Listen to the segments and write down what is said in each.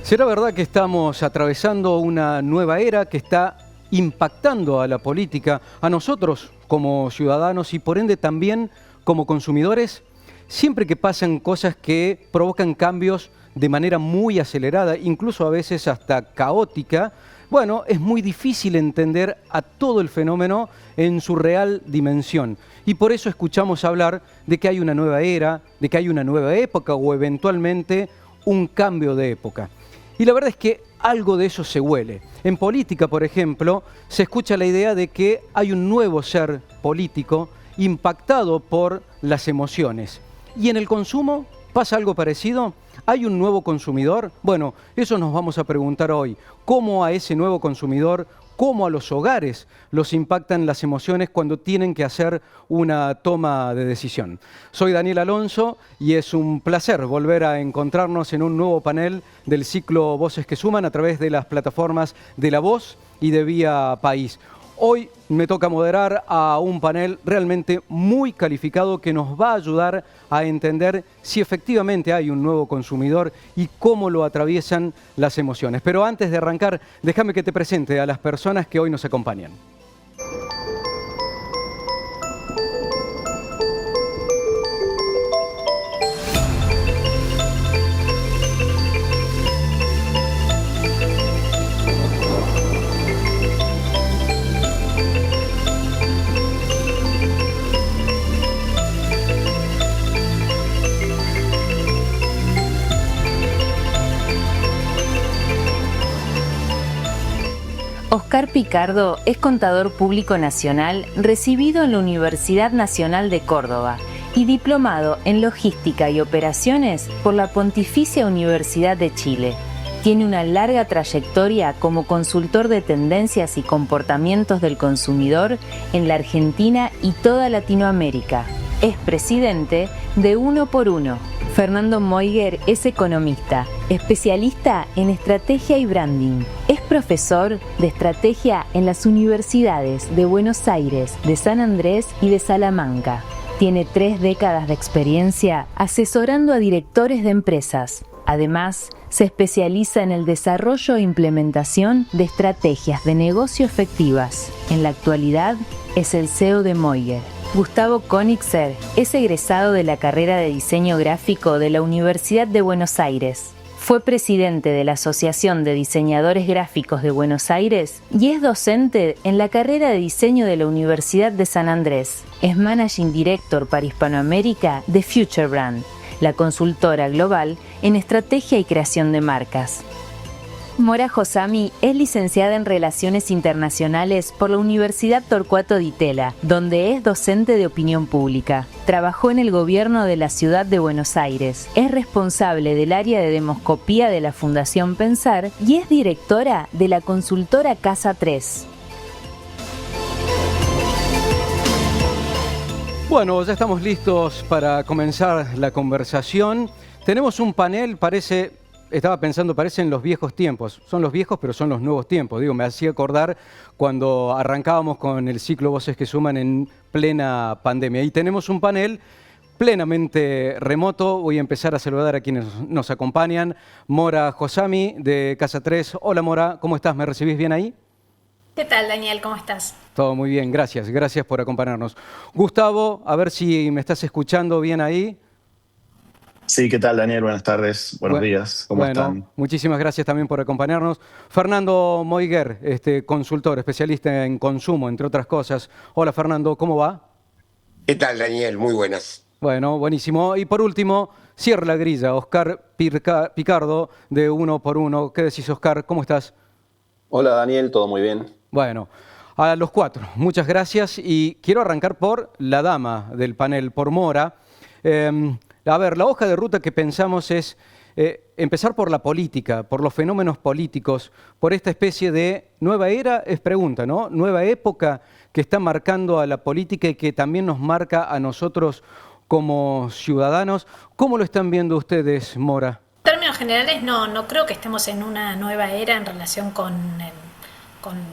¿Será verdad que estamos atravesando una nueva era que está impactando a la política, a nosotros como ciudadanos y por ende también como consumidores? Siempre que pasan cosas que provocan cambios de manera muy acelerada, incluso a veces hasta caótica, bueno, es muy difícil entender a todo el fenómeno en su real dimensión. Y por eso escuchamos hablar de que hay una nueva era, de que hay una nueva época o eventualmente un cambio de época. Y la verdad es que algo de eso se huele. En política, por ejemplo, se escucha la idea de que hay un nuevo ser político impactado por las emociones. ¿Y en el consumo pasa algo parecido? ¿Hay un nuevo consumidor? Bueno, eso nos vamos a preguntar hoy. ¿Cómo a ese nuevo consumidor, cómo a los hogares los impactan las emociones cuando tienen que hacer una toma de decisión? Soy Daniel Alonso y es un placer volver a encontrarnos en un nuevo panel del ciclo Voces que Suman a través de las plataformas de La Voz y de Vía País. Hoy me toca moderar a un panel realmente muy calificado que nos va a ayudar a entender si efectivamente hay un nuevo consumidor y cómo lo atraviesan las emociones. Pero antes de arrancar, déjame que te presente a las personas que hoy nos acompañan. Oscar Picardo es contador público nacional recibido en la Universidad Nacional de Córdoba y diplomado en Logística y Operaciones por la Pontificia Universidad de Chile. Tiene una larga trayectoria como consultor de tendencias y comportamientos del consumidor en la Argentina y toda Latinoamérica. Es presidente de Uno por Uno. Fernando Moiger es economista, especialista en estrategia y branding. Es profesor de estrategia en las universidades de Buenos Aires, de San Andrés y de Salamanca. Tiene 3 décadas de experiencia asesorando a directores de empresas. Además, se especializa en el desarrollo e implementación de estrategias de negocio efectivas. En la actualidad, es el CEO de Moiger. Gustavo Koenigsegg es egresado de la carrera de Diseño Gráfico de la Universidad de Buenos Aires. Fue presidente de la Asociación de Diseñadores Gráficos de Buenos Aires y es docente en la carrera de Diseño de la Universidad de San Andrés. Es Managing Director para Hispanoamérica de Future Brand, la consultora global en estrategia y creación de marcas. Mora Josami es licenciada en Relaciones Internacionales por la Universidad Torcuato Di Tella, donde es docente de opinión pública. Trabajó en el gobierno de la ciudad de Buenos Aires. Es responsable del área de demoscopía de la Fundación Pensar y es directora de la consultora Casa 3. Bueno, ya estamos listos para comenzar la conversación. Tenemos un panel, estaba pensando, parecen los viejos tiempos. Son los viejos, pero son los nuevos tiempos. Me hacía acordar cuando arrancábamos con el ciclo Voces que Suman en plena pandemia. Y tenemos un panel plenamente remoto. Voy a empezar a saludar a quienes nos acompañan. Mora Josami, de Casa 3. Hola, Mora, ¿cómo estás? ¿Me recibís bien ahí? ¿Qué tal, Daniel? ¿Cómo estás? Todo muy bien, gracias. Gracias por acompañarnos. Gustavo, a ver si me estás escuchando bien ahí. Sí, ¿qué tal, Daniel? Buenas tardes, buenos días, ¿cómo están? Muchísimas gracias también por acompañarnos. Fernando Moiger, consultor, especialista en consumo, entre otras cosas. Hola, Fernando, ¿cómo va? ¿Qué tal, Daniel? Muy buenas. Bueno, buenísimo. Y por último, cierra la grilla, Oscar Picardo, de Uno por Uno. ¿Qué decís, Oscar? ¿Cómo estás? Hola, Daniel, todo muy bien. Bueno, a los 4, muchas gracias. Y quiero arrancar por la dama del panel, por Mora. A ver, la hoja de ruta que pensamos es empezar por la política, por los fenómenos políticos, por esta especie de nueva era, es pregunta, ¿no? Nueva época que está marcando a la política y que también nos marca a nosotros como ciudadanos. ¿Cómo lo están viendo ustedes, Mora? En términos generales, no creo que estemos en una nueva era en relación con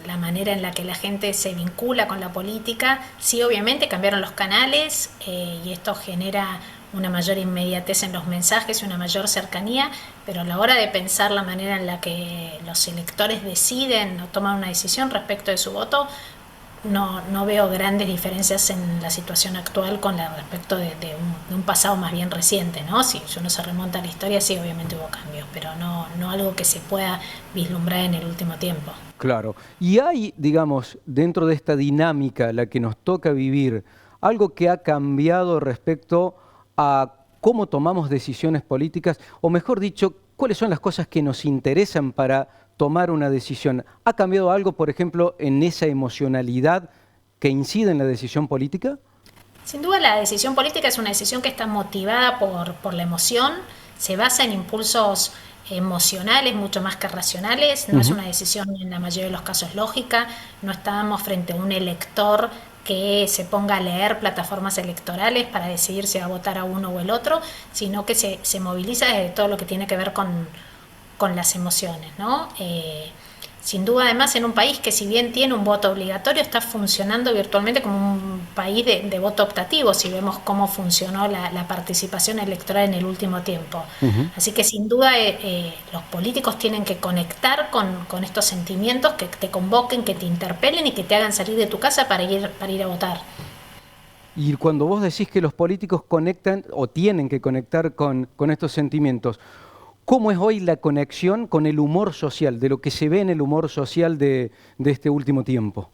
la manera en la que la gente se vincula con la política. Sí, obviamente cambiaron los canales y esto genera una mayor inmediatez en los mensajes y una mayor cercanía, pero a la hora de pensar la manera en la que los electores deciden o toman una decisión respecto de su voto, no veo grandes diferencias en la situación actual con respecto de un pasado más bien reciente, ¿no? Si uno se remonta a la historia, sí, obviamente hubo cambios, pero no algo que se pueda vislumbrar en el último tiempo. Claro. Y hay, digamos, dentro de esta dinámica, la que nos toca vivir, algo que ha cambiado respecto a cómo tomamos decisiones políticas, o mejor dicho, cuáles son las cosas que nos interesan para tomar una decisión. ¿Ha cambiado algo, por ejemplo, en esa emocionalidad que incide en la decisión política? Sin duda la decisión política es una decisión que está motivada por la emoción, se basa en impulsos emocionales mucho más que racionales, no es una decisión en la mayoría de los casos lógica, no estamos frente a un elector que se ponga a leer plataformas electorales para decidir si va a votar a uno o el otro, sino que se moviliza desde todo lo que tiene que ver con las emociones, ¿no? Sin duda, además, en un país que si bien tiene un voto obligatorio, está funcionando virtualmente como un país de voto optativo, si vemos cómo funcionó la participación electoral en el último tiempo. Así que sin duda los políticos tienen que conectar con estos sentimientos que te convoquen, que te interpelen y que te hagan salir de tu casa para ir a votar. Y cuando vos decís que los políticos conectan o tienen que conectar con estos sentimientos, ¿cómo es hoy la conexión con el humor social, de lo que se ve en el humor social de este último tiempo?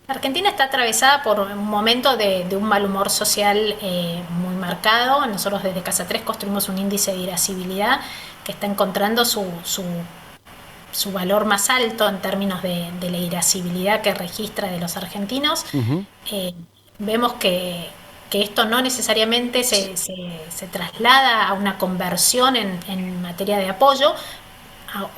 Argentina está atravesada por un momento de un mal humor social muy marcado. Nosotros desde Casa 3 construimos un índice de irascibilidad que está encontrando su valor más alto en términos de la irascibilidad que registra de los argentinos. Vemos que esto no necesariamente se traslada a una conversión en materia de apoyo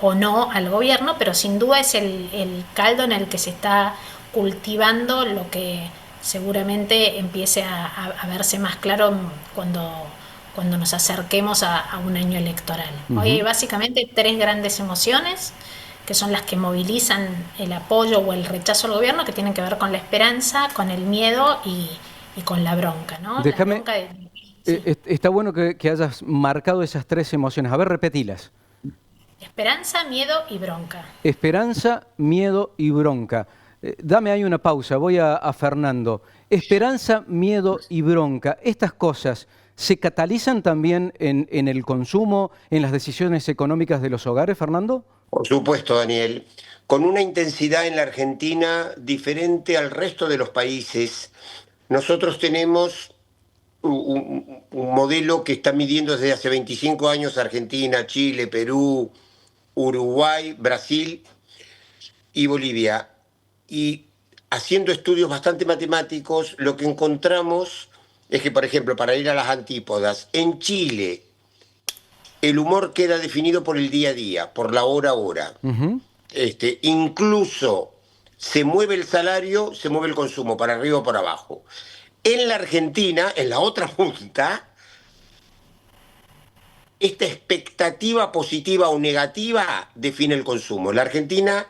o no al gobierno, pero sin duda es el caldo en el que se está cultivando lo que seguramente empiece a verse más claro cuando nos acerquemos a un año electoral. Hoy hay básicamente tres grandes emociones que son las que movilizan el apoyo o el rechazo al gobierno, que tienen que ver con la esperanza, con el miedo y con la bronca, ¿no? Déjame, la bronca sí. Está bueno que hayas marcado esas tres emociones. A ver, repetilas. Esperanza, miedo y bronca. Esperanza, miedo y bronca. Dame ahí una pausa, voy a Fernando. Esperanza, miedo y bronca. Estas cosas se catalizan también en el consumo, en las decisiones económicas de los hogares, Fernando. Por supuesto, Daniel. Con una intensidad en la Argentina diferente al resto de los países. Nosotros tenemos un modelo que está midiendo desde hace 25 años Argentina, Chile, Perú, Uruguay, Brasil y Bolivia. Y haciendo estudios bastante matemáticos, lo que encontramos es que, por ejemplo, para ir a las antípodas, en Chile el humor queda definido por el día a día, por la hora a hora. Incluso se mueve el salario, se mueve el consumo, para arriba o para abajo. En la Argentina, en la otra punta, esta expectativa positiva o negativa define el consumo. La Argentina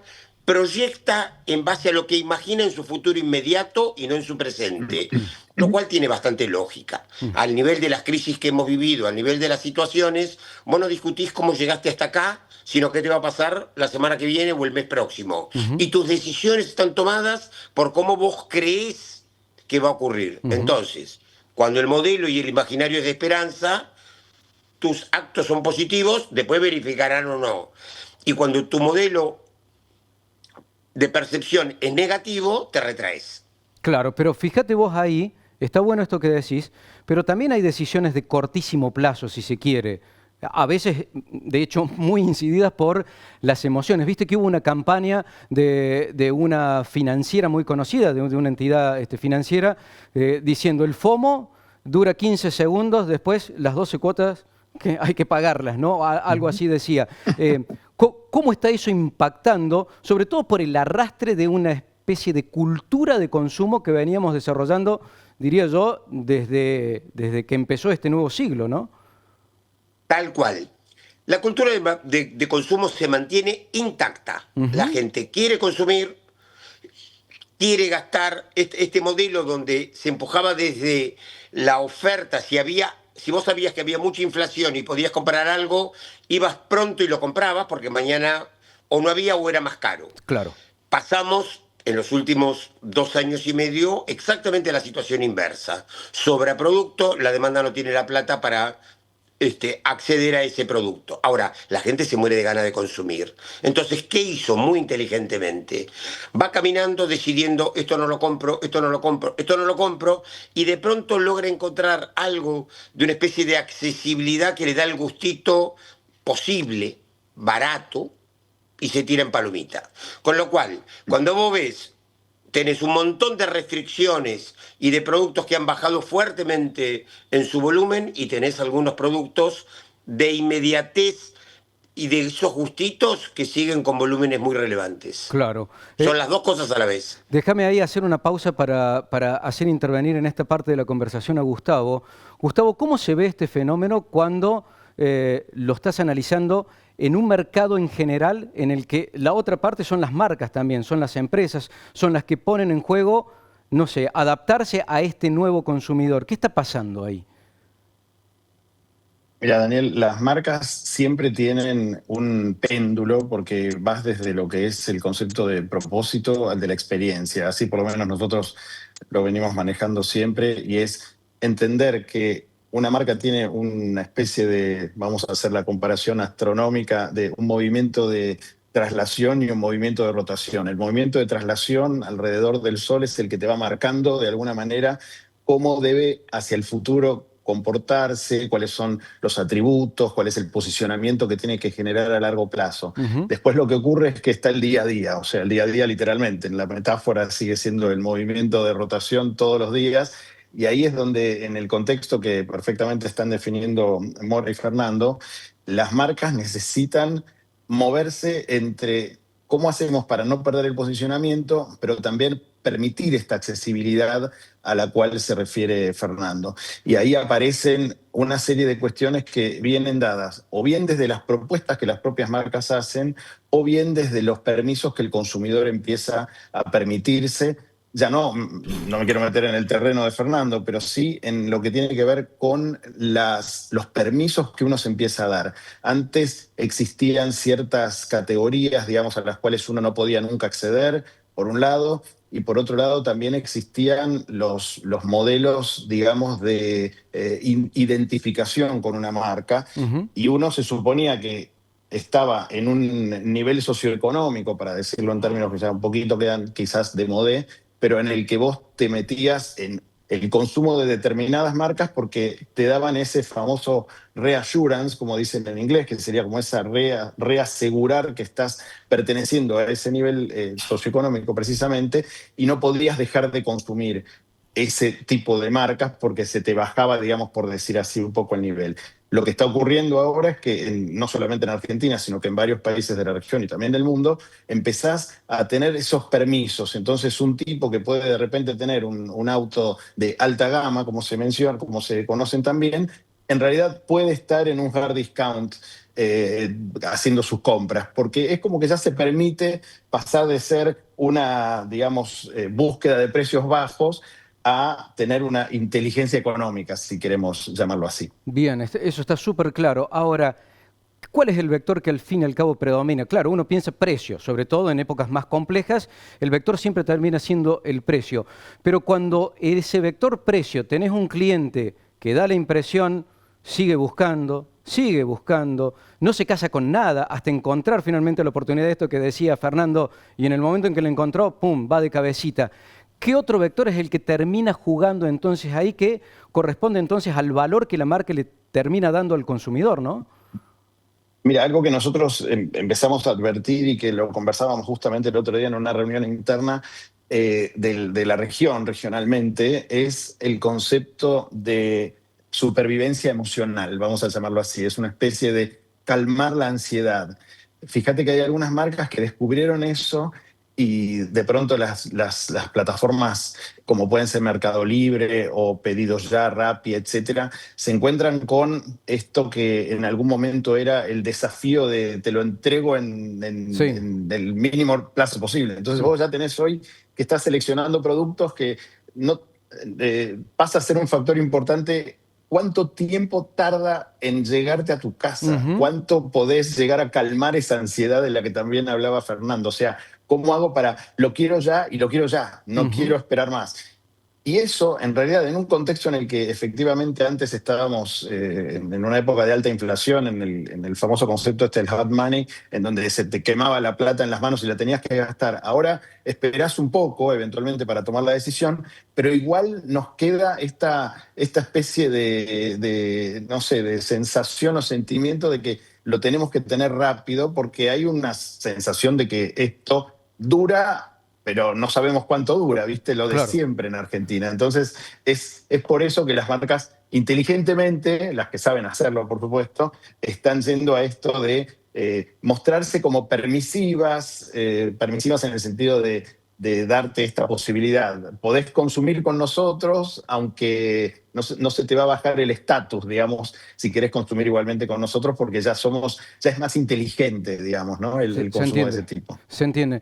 proyecta en base a lo que imagina en su futuro inmediato y no en su presente, lo cual tiene bastante lógica. Al nivel de las crisis que hemos vivido, al nivel de las situaciones, vos no discutís cómo llegaste hasta acá, sino qué te va a pasar la semana que viene o el mes próximo. Y tus decisiones están tomadas por cómo vos creés que va a ocurrir. Entonces, cuando el modelo y el imaginario es de esperanza, tus actos son positivos, después verificarán o no. Y cuando tu modelo de percepción es negativo, te retraes. Claro, pero fíjate vos ahí, está bueno esto que decís, pero también hay decisiones de cortísimo plazo, si se quiere. A veces, de hecho, muy incididas por las emociones. Viste que hubo una campaña de una financiera muy conocida, de una entidad financiera, diciendo el FOMO dura 15 segundos, después las 12 cuotas que hay que pagarlas, ¿no? Algo así decía. ¿Cómo está eso impactando, sobre todo por el arrastre de una especie de cultura de consumo que veníamos desarrollando, diría yo, desde que empezó este nuevo siglo, ¿no? Tal cual. La cultura de consumo se mantiene intacta. La gente quiere consumir, quiere gastar. Este modelo donde se empujaba desde la oferta, si había si vos sabías que había mucha inflación y podías comprar algo, ibas pronto y lo comprabas porque mañana o no había o era más caro. Claro. Pasamos en los últimos 2 años y medio exactamente la situación inversa. Sobra producto, la demanda no tiene la plata para acceder a ese producto. Ahora, la gente se muere de ganas de consumir. Entonces, ¿qué hizo? Muy inteligentemente. Va caminando decidiendo, esto no lo compro, esto no lo compro, esto no lo compro, y de pronto logra encontrar algo de una especie de accesibilidad que le da el gustito posible, barato, y se tira en palomita. Con lo cual, cuando vos ves, tenés un montón de restricciones y de productos que han bajado fuertemente en su volumen y tenés algunos productos de inmediatez y de esos gustitos que siguen con volúmenes muy relevantes. Claro. Son las dos cosas a la vez. Déjame ahí hacer una pausa para hacer intervenir en esta parte de la conversación a Gustavo. Gustavo, ¿cómo se ve este fenómeno cuando lo estás analizando en un mercado en general en el que la otra parte son las marcas también, son las empresas, son las que ponen en juego, no sé, adaptarse a este nuevo consumidor? ¿Qué está pasando ahí? Mira, Daniel, las marcas siempre tienen un péndulo porque vas desde lo que es el concepto de propósito al de la experiencia. Así por lo menos nosotros lo venimos manejando siempre y es entender que una marca tiene una especie de, vamos a hacer la comparación astronómica, de un movimiento de traslación y un movimiento de rotación. El movimiento de traslación alrededor del Sol es el que te va marcando de alguna manera cómo debe hacia el futuro comportarse, cuáles son los atributos, cuál es el posicionamiento que tiene que generar a largo plazo. Después lo que ocurre es que está el día a día, o sea, el día a día literalmente, en la metáfora sigue siendo el movimiento de rotación todos los días, y ahí es donde, en el contexto que perfectamente están definiendo Mora y Fernando, las marcas necesitan moverse entre cómo hacemos para no perder el posicionamiento, pero también permitir esta accesibilidad a la cual se refiere Fernando. Y ahí aparecen una serie de cuestiones que vienen dadas o bien desde las propuestas que las propias marcas hacen o bien desde los permisos que el consumidor empieza a permitirse. Ya no me quiero meter en el terreno de Fernando, pero sí en lo que tiene que ver con los permisos que uno se empieza a dar. Antes existían ciertas categorías, digamos, a las cuales uno no podía nunca acceder, por un lado, y por otro lado también existían los modelos, digamos, de identificación con una marca, y uno se suponía que estaba en un nivel socioeconómico, para decirlo en términos que ya un poquito quedan quizás de modé, pero en el que vos te metías en el consumo de determinadas marcas porque te daban ese famoso reassurance, como dicen en inglés, que sería como esa reasegurar que estás perteneciendo a ese nivel socioeconómico precisamente, y no podías dejar de consumir ese tipo de marcas porque se te bajaba, digamos, por decir así, un poco el nivel. Lo que está ocurriendo ahora es que no solamente en Argentina, sino que en varios países de la región y también del mundo, empezás a tener esos permisos. Entonces, un tipo que puede de repente tener un auto de alta gama, como se menciona, como se conocen también, en realidad puede estar en un hard discount haciendo sus compras, porque es como que ya se permite pasar de ser una, digamos, búsqueda de precios bajos a tener una inteligencia económica, si queremos llamarlo así. Bien, eso está súper claro. Ahora, ¿cuál es el vector que al fin y al cabo predomina? Claro, uno piensa precio, sobre todo en épocas más complejas, el vector siempre termina siendo el precio. Pero cuando ese vector precio tenés un cliente que da la impresión, sigue buscando, no se casa con nada hasta encontrar finalmente la oportunidad de esto que decía Fernando, y en el momento en que lo encontró, ¡pum!, va de cabecita. ¿Qué otro vector es el que termina jugando entonces ahí, que corresponde entonces al valor que la marca le termina dando al consumidor, ¿no? Mira, algo que nosotros empezamos a advertir y que lo conversábamos justamente el otro día en una reunión interna de la región, regionalmente, es el concepto de supervivencia emocional, vamos a llamarlo así. Es una especie de calmar la ansiedad. Fíjate que hay algunas marcas que descubrieron eso y de pronto las plataformas como pueden ser Mercado Libre o Pedidos Ya, Rappi, etcétera, se encuentran con esto que en algún momento era el desafío de te lo entrego en el mínimo plazo posible. Entonces vos ya tenés hoy que estás seleccionando productos que no pasa a ser un factor importante cuánto tiempo tarda en llegarte a tu casa, cuánto podés llegar a calmar esa ansiedad de la que también hablaba Fernando. O sea, ¿cómo hago para lo quiero ya y lo quiero ya? No quiero esperar más. Y eso, en realidad, en un contexto en el que efectivamente antes estábamos en una época de alta inflación, en el famoso concepto del hot money, en donde se te quemaba la plata en las manos y la tenías que gastar. Ahora esperás un poco, eventualmente, para tomar la decisión, pero igual nos queda esta especie no sé, de sensación o sentimiento de que lo tenemos que tener rápido, porque hay una sensación de que esto dura, pero no sabemos cuánto dura, ¿viste? Lo de Claro. siempre en Argentina. Entonces, es por eso que las marcas, inteligentemente, las que saben hacerlo, por supuesto, están yendo a esto de mostrarse como permisivas en el sentido de darte esta posibilidad. Podés consumir con nosotros, aunque no se te va a bajar el estatus, digamos, si querés consumir igualmente con nosotros, porque ya es más inteligente, digamos, ¿no? El consumo de ese tipo. Se entiende.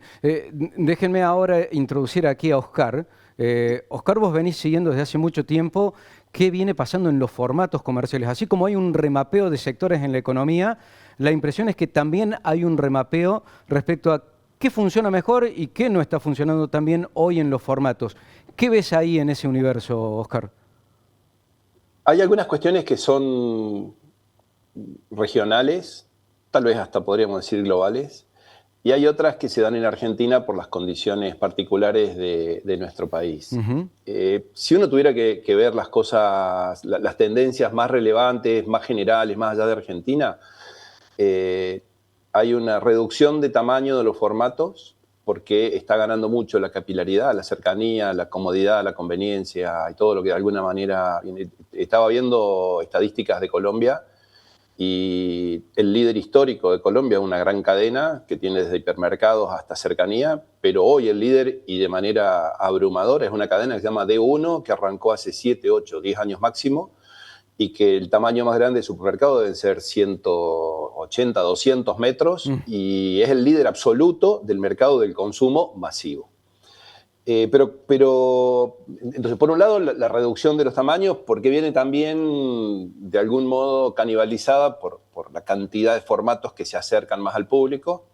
Déjenme ahora introducir aquí a Oscar. Oscar, vos venís siguiendo desde hace mucho tiempo qué viene pasando en los formatos comerciales. Así como hay un remapeo de sectores en la economía, la impresión es que también hay un remapeo respecto a qué funciona mejor y qué no está funcionando tan bien hoy en los formatos. ¿Qué ves ahí en ese universo, Oscar? Hay algunas cuestiones que son regionales, tal vez hasta podríamos decir globales, y hay otras que se dan en Argentina por las condiciones particulares de nuestro país. Si uno tuviera que ver las cosas, las tendencias más relevantes, más generales, más allá de Argentina, hay una reducción de tamaño de los formatos porque está ganando mucho la capilaridad, la cercanía, la comodidad, la conveniencia y todo lo que de alguna manera... Estaba viendo estadísticas de Colombia y el líder histórico de Colombia es una gran cadena que tiene desde hipermercados hasta cercanía, pero hoy el líder, y de manera abrumadora, es una cadena que se llama D1, que arrancó hace 7, 8, 10 años máximo, y que el tamaño más grande de supermercado deben ser 180, 200 metros, y es el líder absoluto del mercado del consumo masivo. Pero entonces, por un lado, la reducción de los tamaños, porque viene también, de algún modo, canibalizada por la cantidad de formatos que se acercan más al público.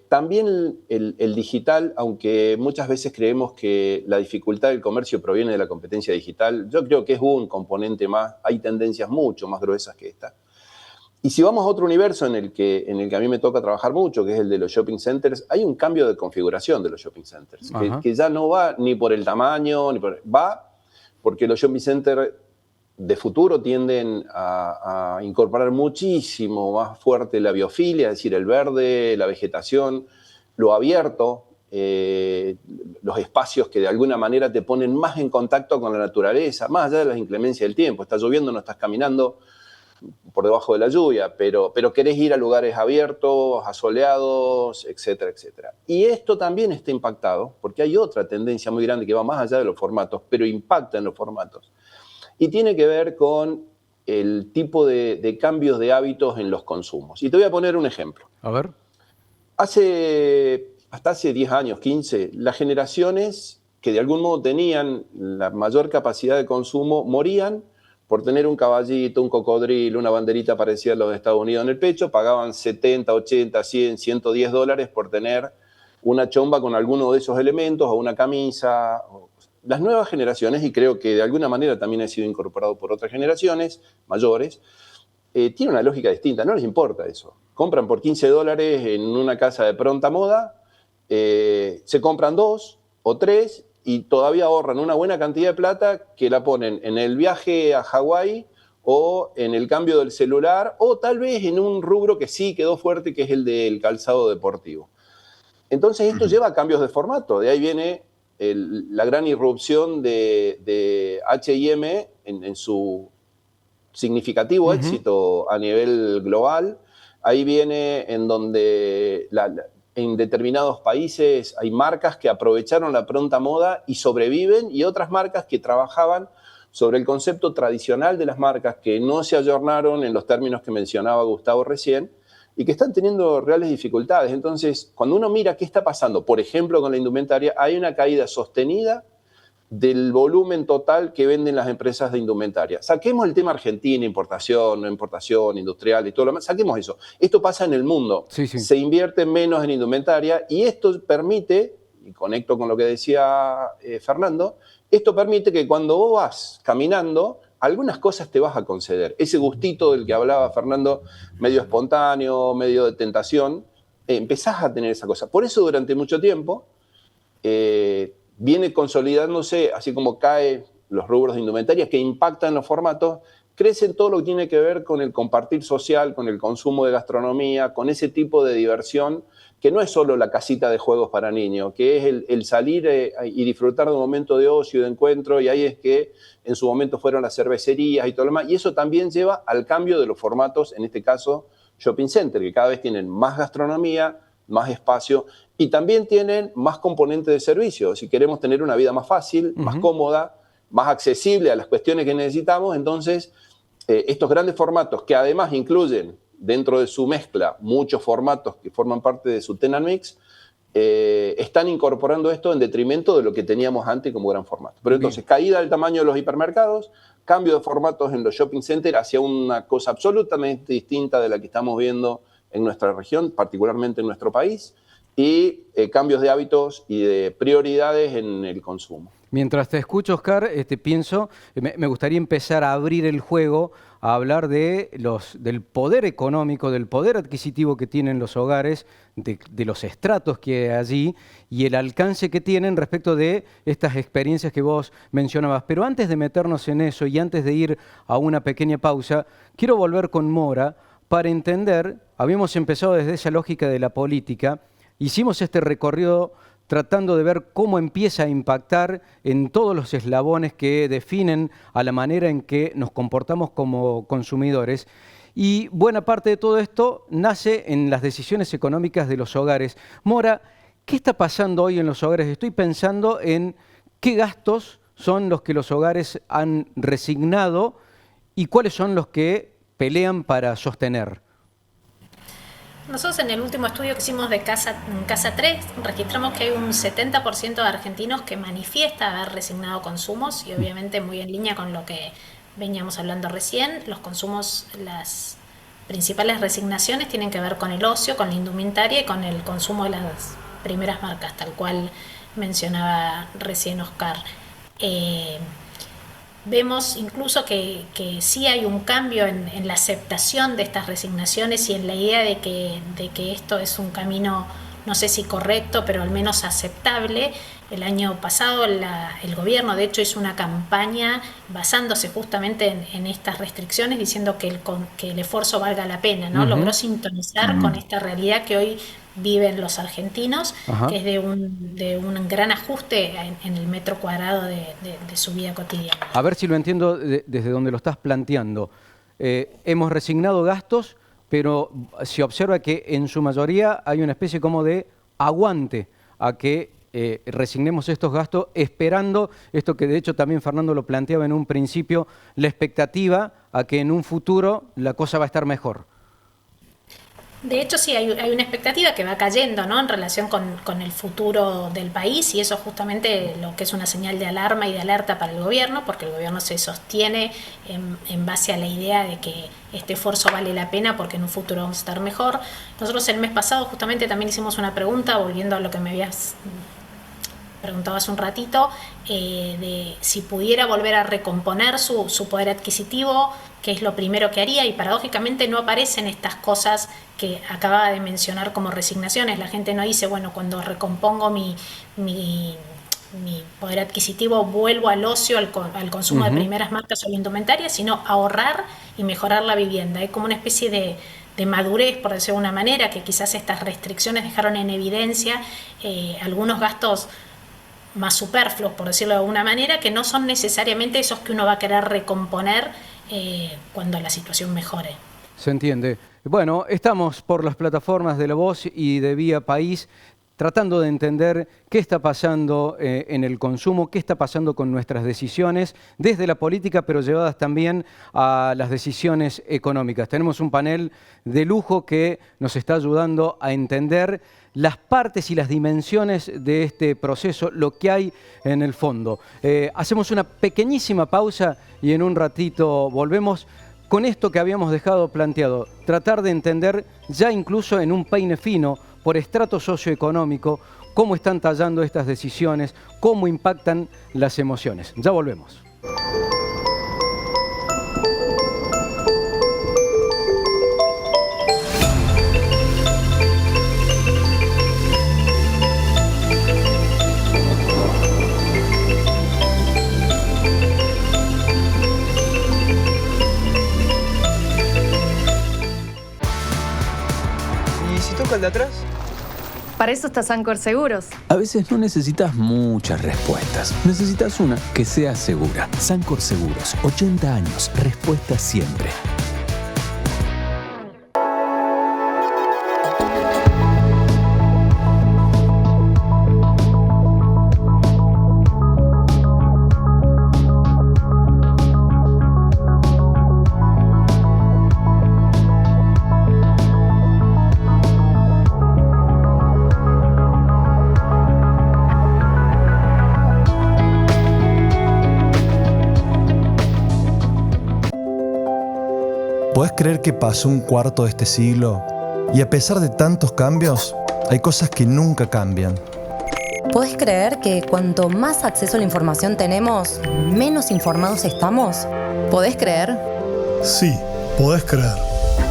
También el digital, aunque muchas veces creemos que la dificultad del comercio proviene de la competencia digital, yo creo que es un componente más, hay tendencias mucho más gruesas que esta. Y si vamos a otro universo en el que a mí me toca trabajar mucho, que es el de los shopping centers, hay un cambio de configuración de los shopping centers, que ya no va ni por el tamaño, va porque los shopping centers de futuro tienden a incorporar muchísimo más fuerte la biofilia, es decir, el verde, la vegetación, lo abierto, los espacios que de alguna manera te ponen más en contacto con la naturaleza, más allá de las inclemencias del tiempo. Está lloviendo, no estás caminando por debajo de la lluvia, pero querés ir a lugares abiertos, asoleados, etcétera, etcétera. Y esto también está impactado, porque hay otra tendencia muy grande que va más allá de los formatos, pero impacta en los formatos. Y tiene que ver con el tipo de cambios de hábitos en los consumos. Y te voy a poner un ejemplo. A ver. Hasta hace 10 años, 15, las generaciones que de algún modo tenían la mayor capacidad de consumo morían por tener un caballito, un cocodrilo, una banderita parecida a los de Estados Unidos en el pecho, pagaban 70, 80, 100, 110 dólares por tener una chomba con alguno de esos elementos o una camisa. Las nuevas generaciones, y creo que de alguna manera también ha sido incorporado por otras generaciones mayores, tienen una lógica distinta, no les importa eso. Compran por 15 dólares en una casa de pronta moda, se compran 2 o 3 y todavía ahorran una buena cantidad de plata que la ponen en el viaje a Hawái o en el cambio del celular o tal vez en un rubro que sí quedó fuerte, que es el del calzado deportivo. Entonces esto lleva a cambios de formato. De ahí viene la gran irrupción de H&M en su significativo éxito a nivel global. Ahí viene en donde en determinados países hay marcas que aprovecharon la pronta moda y sobreviven, y otras marcas que trabajaban sobre el concepto tradicional de las marcas que no se ayornaron en los términos que mencionaba Gustavo recién y que están teniendo reales dificultades. Entonces, cuando uno mira qué está pasando, por ejemplo, con la indumentaria, hay una caída sostenida del volumen total que venden las empresas de indumentaria. Saquemos el tema Argentina, importación, no importación, industrial y todo lo demás, saquemos eso. Esto pasa en el mundo. Sí, sí. Se invierte menos en indumentaria y esto permite, y conecto con lo que decía Fernando, esto permite que cuando vos vas caminando, algunas cosas te vas a conceder. Ese gustito del que hablaba Fernando, medio espontáneo, medio de tentación, empezás a tener esa cosa. Por eso durante mucho tiempo viene consolidándose, así como caen los rubros de indumentaria que impactan los formatos, crece todo lo que tiene que ver con el compartir social, con el consumo de gastronomía, con ese tipo de diversión, que no es solo la casita de juegos para niños, que es el salir y disfrutar de un momento de ocio, de encuentro, y ahí es que en su momento fueron las cervecerías y todo lo demás, y eso también lleva al cambio de los formatos, en este caso shopping center, que cada vez tienen más gastronomía, más espacio, y también tienen más componentes de servicio. Si queremos tener una vida más fácil, más cómoda, más accesible a las cuestiones que necesitamos, entonces estos grandes formatos que además incluyen dentro de su mezcla muchos formatos que forman parte de su Tenant Mix, están incorporando esto en detrimento de lo que teníamos antes como gran formato. Pero entonces, caída del tamaño de los hipermercados, cambio de formatos en los shopping centers hacia una cosa absolutamente distinta de la que estamos viendo en nuestra región, particularmente en nuestro país, y cambios de hábitos y de prioridades en el consumo. Mientras te escucho, Oscar, pienso, me gustaría empezar a abrir el juego, a hablar de del poder económico, del poder adquisitivo que tienen los hogares, de los estratos que hay allí y el alcance que tienen respecto de estas experiencias que vos mencionabas. Pero antes de meternos en eso y antes de ir a una pequeña pausa, quiero volver con Mora para entender, habíamos empezado desde esa lógica de la política, hicimos este recorrido tratando de ver cómo empieza a impactar en todos los eslabones que definen a la manera en que nos comportamos como consumidores. Y buena parte de todo esto nace en las decisiones económicas de los hogares. Mora, ¿qué está pasando hoy en los hogares? Estoy pensando en qué gastos son los que los hogares han resignado y cuáles son los que pelean para sostener. Nosotros en el último estudio que hicimos de Casa 3 registramos que hay un 70% de argentinos que manifiesta haber resignado consumos y obviamente muy en línea con lo que veníamos hablando recién, los consumos, las principales resignaciones tienen que ver con el ocio, con la indumentaria y con el consumo de las primeras marcas, tal cual mencionaba recién Oscar. Vemos incluso que sí hay un cambio en la aceptación de estas resignaciones y en la idea de que esto es un camino, no sé si correcto, pero al menos aceptable. El año pasado el gobierno de hecho hizo una campaña basándose justamente en estas restricciones, diciendo que el esfuerzo valga la pena, ¿no? Logró sintonizar con esta realidad que hoy viven los argentinos, que es de un gran ajuste en el metro cuadrado de su vida cotidiana. A ver si lo entiendo desde donde lo estás planteando. Hemos resignado gastos, pero se observa que en su mayoría hay una especie como de aguante a que resignemos estos gastos, esperando esto que de hecho también Fernando lo planteaba en un principio, la expectativa a que en un futuro la cosa va a estar mejor. De hecho, sí, hay una expectativa que va cayendo, ¿no?, en relación con el futuro del país, y eso es justamente lo que es una señal de alarma y de alerta para el gobierno, porque el gobierno se sostiene en base a la idea de que este esfuerzo vale la pena porque en un futuro vamos a estar mejor. Nosotros el mes pasado justamente también hicimos una pregunta, volviendo a lo que me habías preguntado hace un ratito, de si pudiera volver a recomponer su poder adquisitivo, qué es lo primero que haría, y paradójicamente no aparecen estas cosas que acababa de mencionar como resignaciones. La gente no dice, bueno, cuando recompongo mi poder adquisitivo vuelvo al ocio, al consumo de primeras marcas o la indumentaria, sino ahorrar y mejorar la vivienda. Hay como una especie de madurez, por decirlo de alguna manera, que quizás estas restricciones dejaron en evidencia algunos gastos más superfluos, por decirlo de alguna manera, que no son necesariamente esos que uno va a querer recomponer cuando la situación mejore. Se entiende. Bueno, estamos por las plataformas de La Voz y de Vía País tratando de entender qué está pasando en el consumo, qué está pasando con nuestras decisiones, desde la política, pero llevadas también a las decisiones económicas. Tenemos un panel de lujo que nos está ayudando a entender las partes y las dimensiones de este proceso, lo que hay en el fondo. Hacemos una pequeñísima pausa y en un ratito volvemos con esto que habíamos dejado planteado, tratar de entender ya incluso en un peine fino, por estrato socioeconómico, cómo están tallando estas decisiones, cómo impactan las emociones. Ya volvemos. ¿Y si toca el de atrás? Para eso está Sancor Seguros. A veces no necesitas muchas respuestas. Necesitas una que sea segura. Sancor Seguros, 80 años, respuesta siempre. ¿Podés creer que pasó un cuarto de este siglo? Y a pesar de tantos cambios, hay cosas que nunca cambian. ¿Podés creer que cuanto más acceso a la información tenemos, menos informados estamos? ¿Podés creer? Sí, podés creer.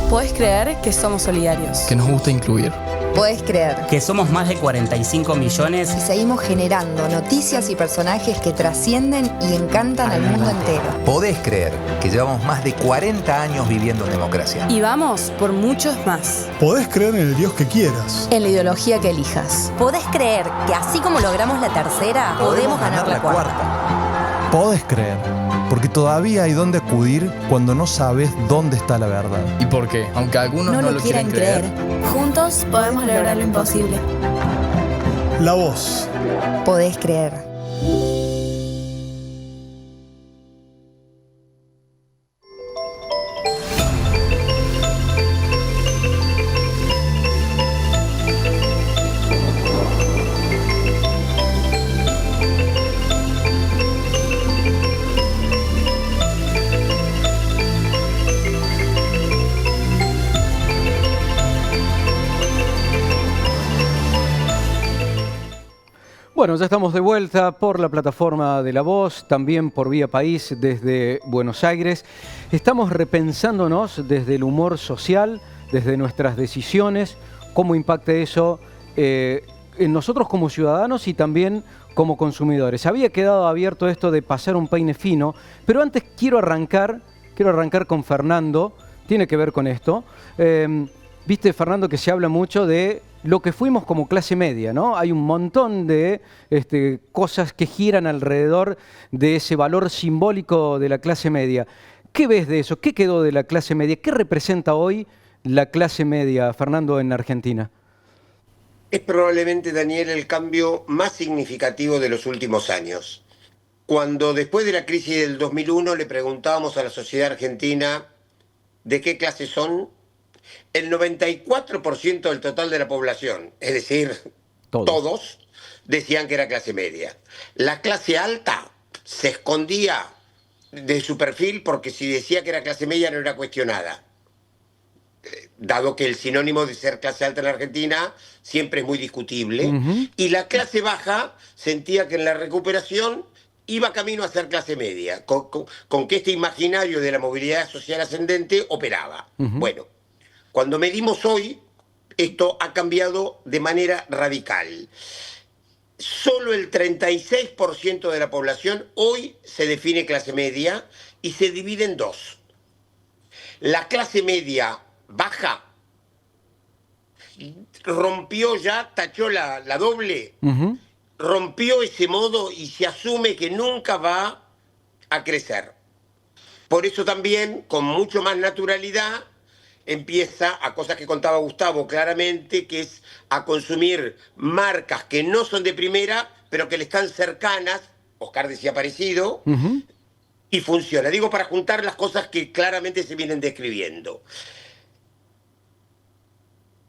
¿Podés creer que somos solidarios? Que nos gusta incluir. ¿Podés creer que somos más de 45 millones y seguimos generando noticias y personajes que trascienden y encantan al mundo entero? ¿Podés creer que llevamos más de 40 años viviendo en democracia? Y vamos por muchos más. ¿Podés creer en el Dios que quieras? En la ideología que elijas. ¿Podés creer que así como logramos la tercera, podemos ganar la cuarta? Podés creer, porque todavía hay dónde acudir cuando no sabes dónde está la verdad. ¿Y por qué? Aunque algunos no lo quieran creer. Juntos podemos lograr lo imposible. La Voz. Podés creer. Bueno, ya estamos de vuelta por la plataforma de La Voz, también por Vía País desde Buenos Aires. Estamos repensándonos desde el humor social, desde nuestras decisiones, cómo impacta eso en nosotros como ciudadanos y también como consumidores. Había quedado abierto esto de pasar un peine fino, pero antes quiero arrancar con Fernando, tiene que ver con esto. Viste, Fernando, que se habla mucho de lo que fuimos como clase media, ¿no? Hay un montón de cosas que giran alrededor de ese valor simbólico de la clase media. ¿Qué ves de eso? ¿Qué quedó de la clase media? ¿Qué representa hoy la clase media, Fernando, en Argentina? Es probablemente, Daniel, el cambio más significativo de los últimos años. Cuando después de la crisis del 2001 le preguntábamos a la sociedad argentina de qué clase son, el 94% del total de la población, es decir, todos, decían que era clase media. La clase alta se escondía de su perfil porque si decía que era clase media no era cuestionada. Dado que el sinónimo de ser clase alta en la Argentina siempre es muy discutible. Y la clase baja sentía que en la recuperación iba camino a ser clase media, con que este imaginario de la movilidad social ascendente operaba. Bueno, cuando medimos hoy, esto ha cambiado de manera radical. Solo el 36% de la población hoy se define clase media y se divide en dos. La clase media baja rompió ya, tachó la doble, rompió ese modo y se asume que nunca va a crecer. Por eso también, con mucho más naturalidad, empieza a cosas que contaba Gustavo claramente, que es a consumir marcas que no son de primera, pero que le están cercanas, Oscar decía parecido, y funciona. Digo, para juntar las cosas que claramente se vienen describiendo.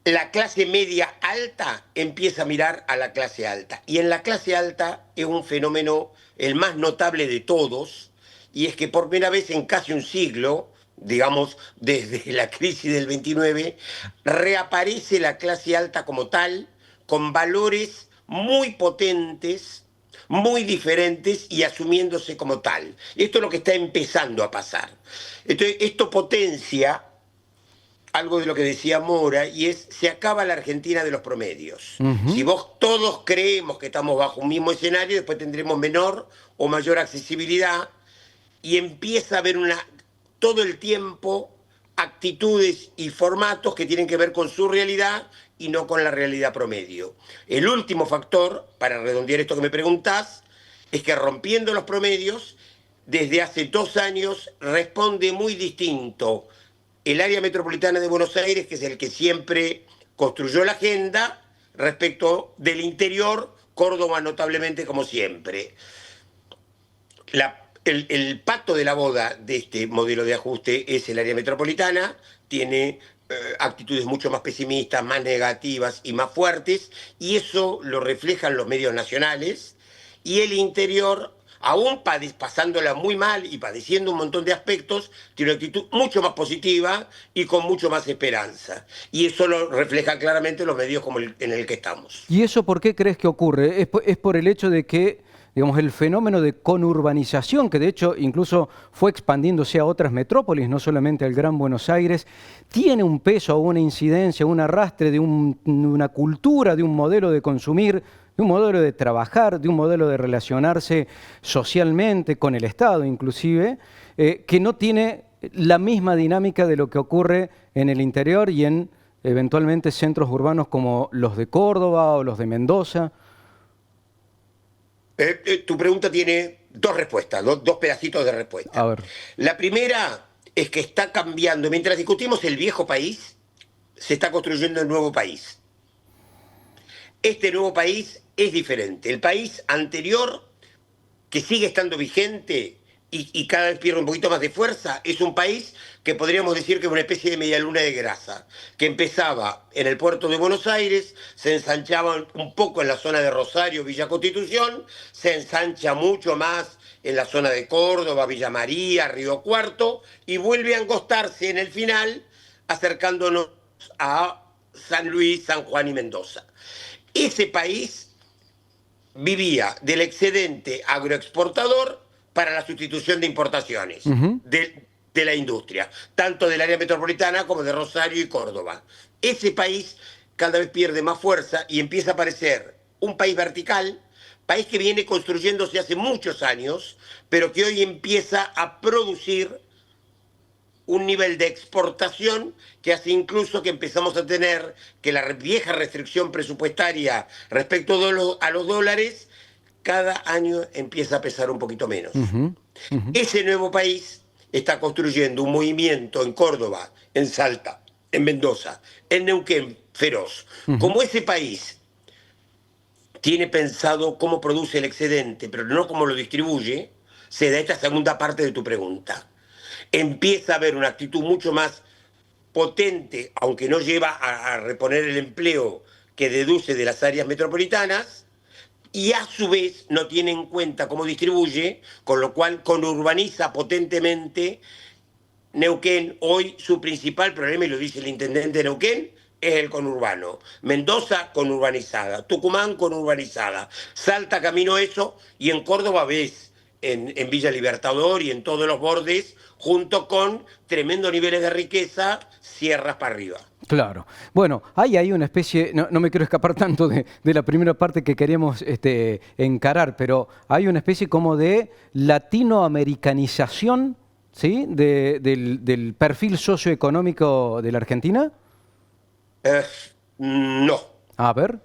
La clase media alta empieza a mirar a la clase alta. Y en la clase alta es un fenómeno el más notable de todos, y es que por primera vez en casi un siglo, digamos desde la crisis del 29, reaparece la clase alta como tal, con valores muy potentes, muy diferentes y asumiéndose como tal. Esto es lo que está empezando a pasar. Entonces, esto potencia algo de lo que decía Mora, y es, se acaba la Argentina de los promedios. Si vos todos creemos que estamos bajo un mismo escenario, después tendremos menor o mayor accesibilidad, y empieza a haber todo el tiempo actitudes y formatos que tienen que ver con su realidad y no con la realidad promedio. El último factor, para redondear esto que me preguntás, es que rompiendo los promedios, desde hace 2 años responde muy distinto el área metropolitana de Buenos Aires, que es el que siempre construyó la agenda, respecto del interior, Córdoba notablemente como siempre. El pacto de la boda de este modelo de ajuste es el área metropolitana, tiene actitudes mucho más pesimistas, más negativas y más fuertes, y eso lo reflejan los medios nacionales, y el interior, aún pasándola muy mal y padeciendo un montón de aspectos, tiene una actitud mucho más positiva y con mucho más esperanza. Y eso lo refleja claramente los medios como en el que estamos. ¿Y eso por qué crees que ocurre? ¿Es por el hecho de que, digamos, el fenómeno de conurbanización, que de hecho incluso fue expandiéndose a otras metrópolis, no solamente al Gran Buenos Aires, tiene un peso, una incidencia, un arrastre de una cultura, de un modelo de consumir, de un modelo de trabajar, de un modelo de relacionarse socialmente con el Estado inclusive, que no tiene la misma dinámica de lo que ocurre en el interior y en eventualmente centros urbanos como los de Córdoba o los de Mendoza? Tu pregunta tiene 2 respuestas, 2 pedacitos de respuesta. A ver. La primera es que está cambiando. Mientras discutimos el viejo país, se está construyendo el nuevo país. Este nuevo país es diferente. El país anterior, que sigue estando vigente y cada vez pierde un poquito más de fuerza, es un país que podríamos decir que es una especie de medialuna de grasa, que empezaba en el puerto de Buenos Aires, se ensanchaba un poco en la zona de Rosario, Villa Constitución, se ensancha mucho más en la zona de Córdoba, Villa María, Río Cuarto, y vuelve a angostarse en el final, acercándonos a San Luis, San Juan y Mendoza. Ese país vivía del excedente agroexportador para la sustitución de importaciones de la industria, tanto del área metropolitana como de Rosario y Córdoba. Ese país cada vez pierde más fuerza y empieza a aparecer un país vertical, país que viene construyéndose hace muchos años, pero que hoy empieza a producir un nivel de exportación que hace incluso que empezamos a tener que la vieja restricción presupuestaria respecto a los dólares cada año empieza a pesar un poquito menos. Ese nuevo país está construyendo un movimiento en Córdoba, en Salta, en Mendoza, en Neuquén, feroz. Como ese país tiene pensado cómo produce el excedente, pero no cómo lo distribuye, se da esta segunda parte de tu pregunta. Empieza a haber una actitud mucho más potente, aunque no lleva a reponer el empleo que deduce de las áreas metropolitanas, y a su vez no tiene en cuenta cómo distribuye, con lo cual conurbaniza potentemente Neuquén. Hoy su principal problema, y lo dice el intendente de Neuquén, es el conurbano. Mendoza conurbanizada, Tucumán conurbanizada, Salta camino a eso, y en Córdoba ves en Villa Libertador y en todos los bordes, junto con tremendos niveles de riqueza, sierras para arriba. Claro. Bueno, hay una especie, no me quiero escapar tanto de la primera parte que queríamos encarar, pero hay una especie como de latinoamericanización, ¿sí? del perfil socioeconómico de la Argentina. No. A ver.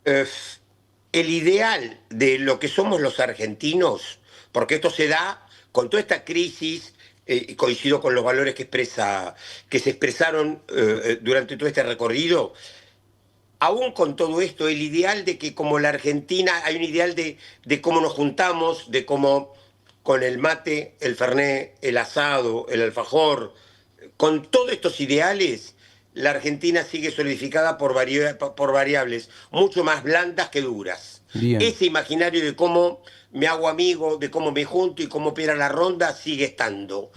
El ideal de lo que somos los argentinos, porque esto se da con toda esta crisis y coincido con los valores que se expresaron durante todo este recorrido. Aún con todo esto, el ideal de que como la Argentina, hay un ideal de cómo nos juntamos, de cómo con el mate, el fernet, el asado, el alfajor, con todos estos ideales, la Argentina sigue solidificada por variables mucho más blandas que duras. Bien. Ese imaginario de cómo me hago amigo, de cómo me junto y cómo opera la ronda sigue estando.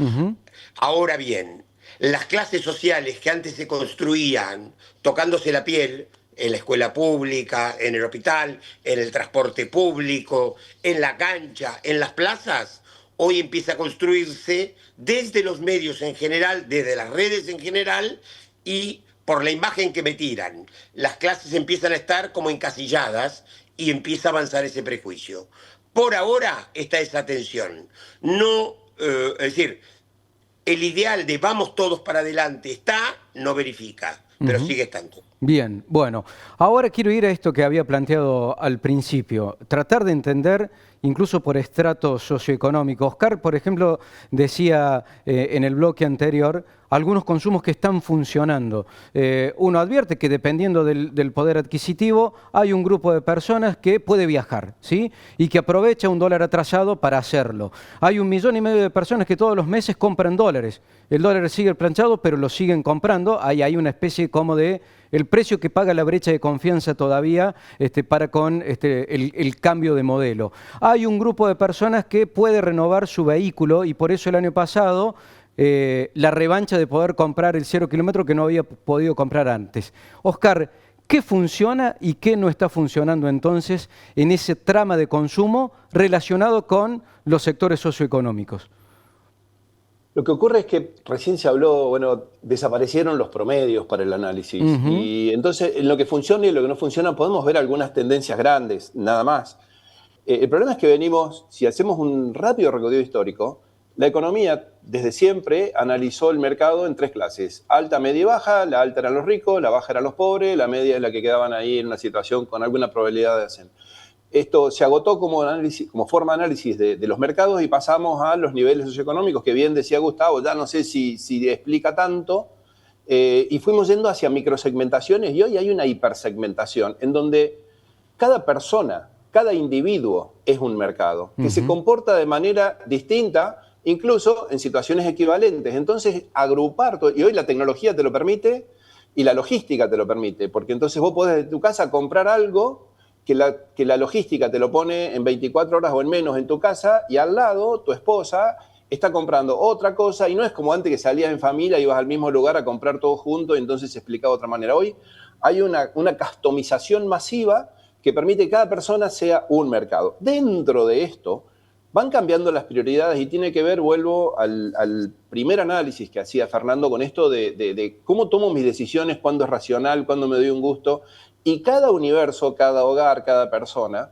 Ahora bien, las clases sociales que antes se construían tocándose la piel, en la escuela pública, en el hospital, en el transporte público, en la cancha, en las plazas, hoy empieza a construirse desde los medios en general, desde las redes en general y por la imagen que me tiran. Las clases empiezan a estar como encasilladas y empieza a avanzar ese prejuicio. Por ahora está esa tensión. No, es decir, el ideal de vamos todos para adelante está, no verifica, pero sigue estando. Bien, bueno, ahora quiero ir a esto que había planteado al principio, tratar de entender incluso por estrato socioeconómico. Oscar, por ejemplo, decía en el bloque anterior algunos consumos que están funcionando. Uno advierte que dependiendo del poder adquisitivo hay un grupo de personas que puede viajar, ¿sí? Y que aprovecha un dólar atrasado para hacerlo. Hay 1,5 millones de personas que todos los meses compran dólares. El dólar sigue planchado, pero lo siguen comprando. Ahí hay una especie como de el precio que paga la brecha de confianza todavía para con el cambio de modelo. Hay un grupo de personas que puede renovar su vehículo y por eso el año pasado la revancha de poder comprar el 0 kilómetro que no había podido comprar antes. Oscar, ¿qué funciona y qué no está funcionando entonces en ese trama de consumo relacionado con los sectores socioeconómicos? Lo que ocurre es que recién se habló, bueno, desaparecieron los promedios para el análisis. Y entonces, en lo que funciona y en lo que no funciona, podemos ver algunas tendencias grandes, nada más. El problema es que venimos, si hacemos un rápido recorrido histórico, la economía desde siempre analizó el mercado en 3 clases: alta, media y baja. La alta eran los ricos, la baja eran los pobres, la media es la que quedaban ahí en una situación con alguna probabilidad de hacer. Esto se agotó como forma de análisis de los mercados y pasamos a los niveles socioeconómicos, que bien decía Gustavo, ya no sé si explica tanto, y fuimos yendo hacia microsegmentaciones y hoy hay una hipersegmentación en donde cada persona, cada individuo es un mercado, que se comporta de manera distinta, incluso en situaciones equivalentes. Entonces, agrupar todo, y hoy la tecnología te lo permite y la logística te lo permite, porque entonces vos podés de tu casa comprar algo que la logística te lo pone en 24 horas o en menos en tu casa y al lado tu esposa está comprando otra cosa y no es como antes que salías en familia y ibas al mismo lugar a comprar todo junto y entonces se explicaba de otra manera. Hoy hay una customización masiva que permite que cada persona sea un mercado. Dentro de esto van cambiando las prioridades y tiene que ver, vuelvo al primer análisis que hacía Fernando con esto de cómo tomo mis decisiones, cuándo es racional, cuándo me doy un gusto. Y cada universo, cada hogar, cada persona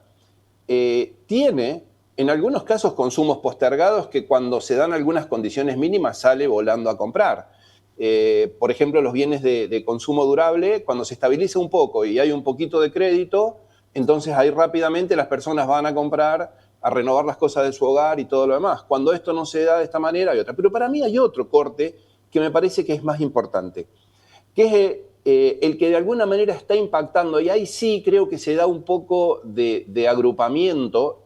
tiene, en algunos casos, consumos postergados que cuando se dan algunas condiciones mínimas sale volando a comprar. Por ejemplo, los bienes de consumo durable, cuando se estabiliza un poco y hay un poquito de crédito, entonces ahí rápidamente las personas van a comprar, a renovar las cosas de su hogar y todo lo demás. Cuando esto no se da de esta manera hay otra. Pero para mí hay otro corte que me parece que es más importante, que es el que de alguna manera está impactando, y ahí sí creo que se da un poco de agrupamiento,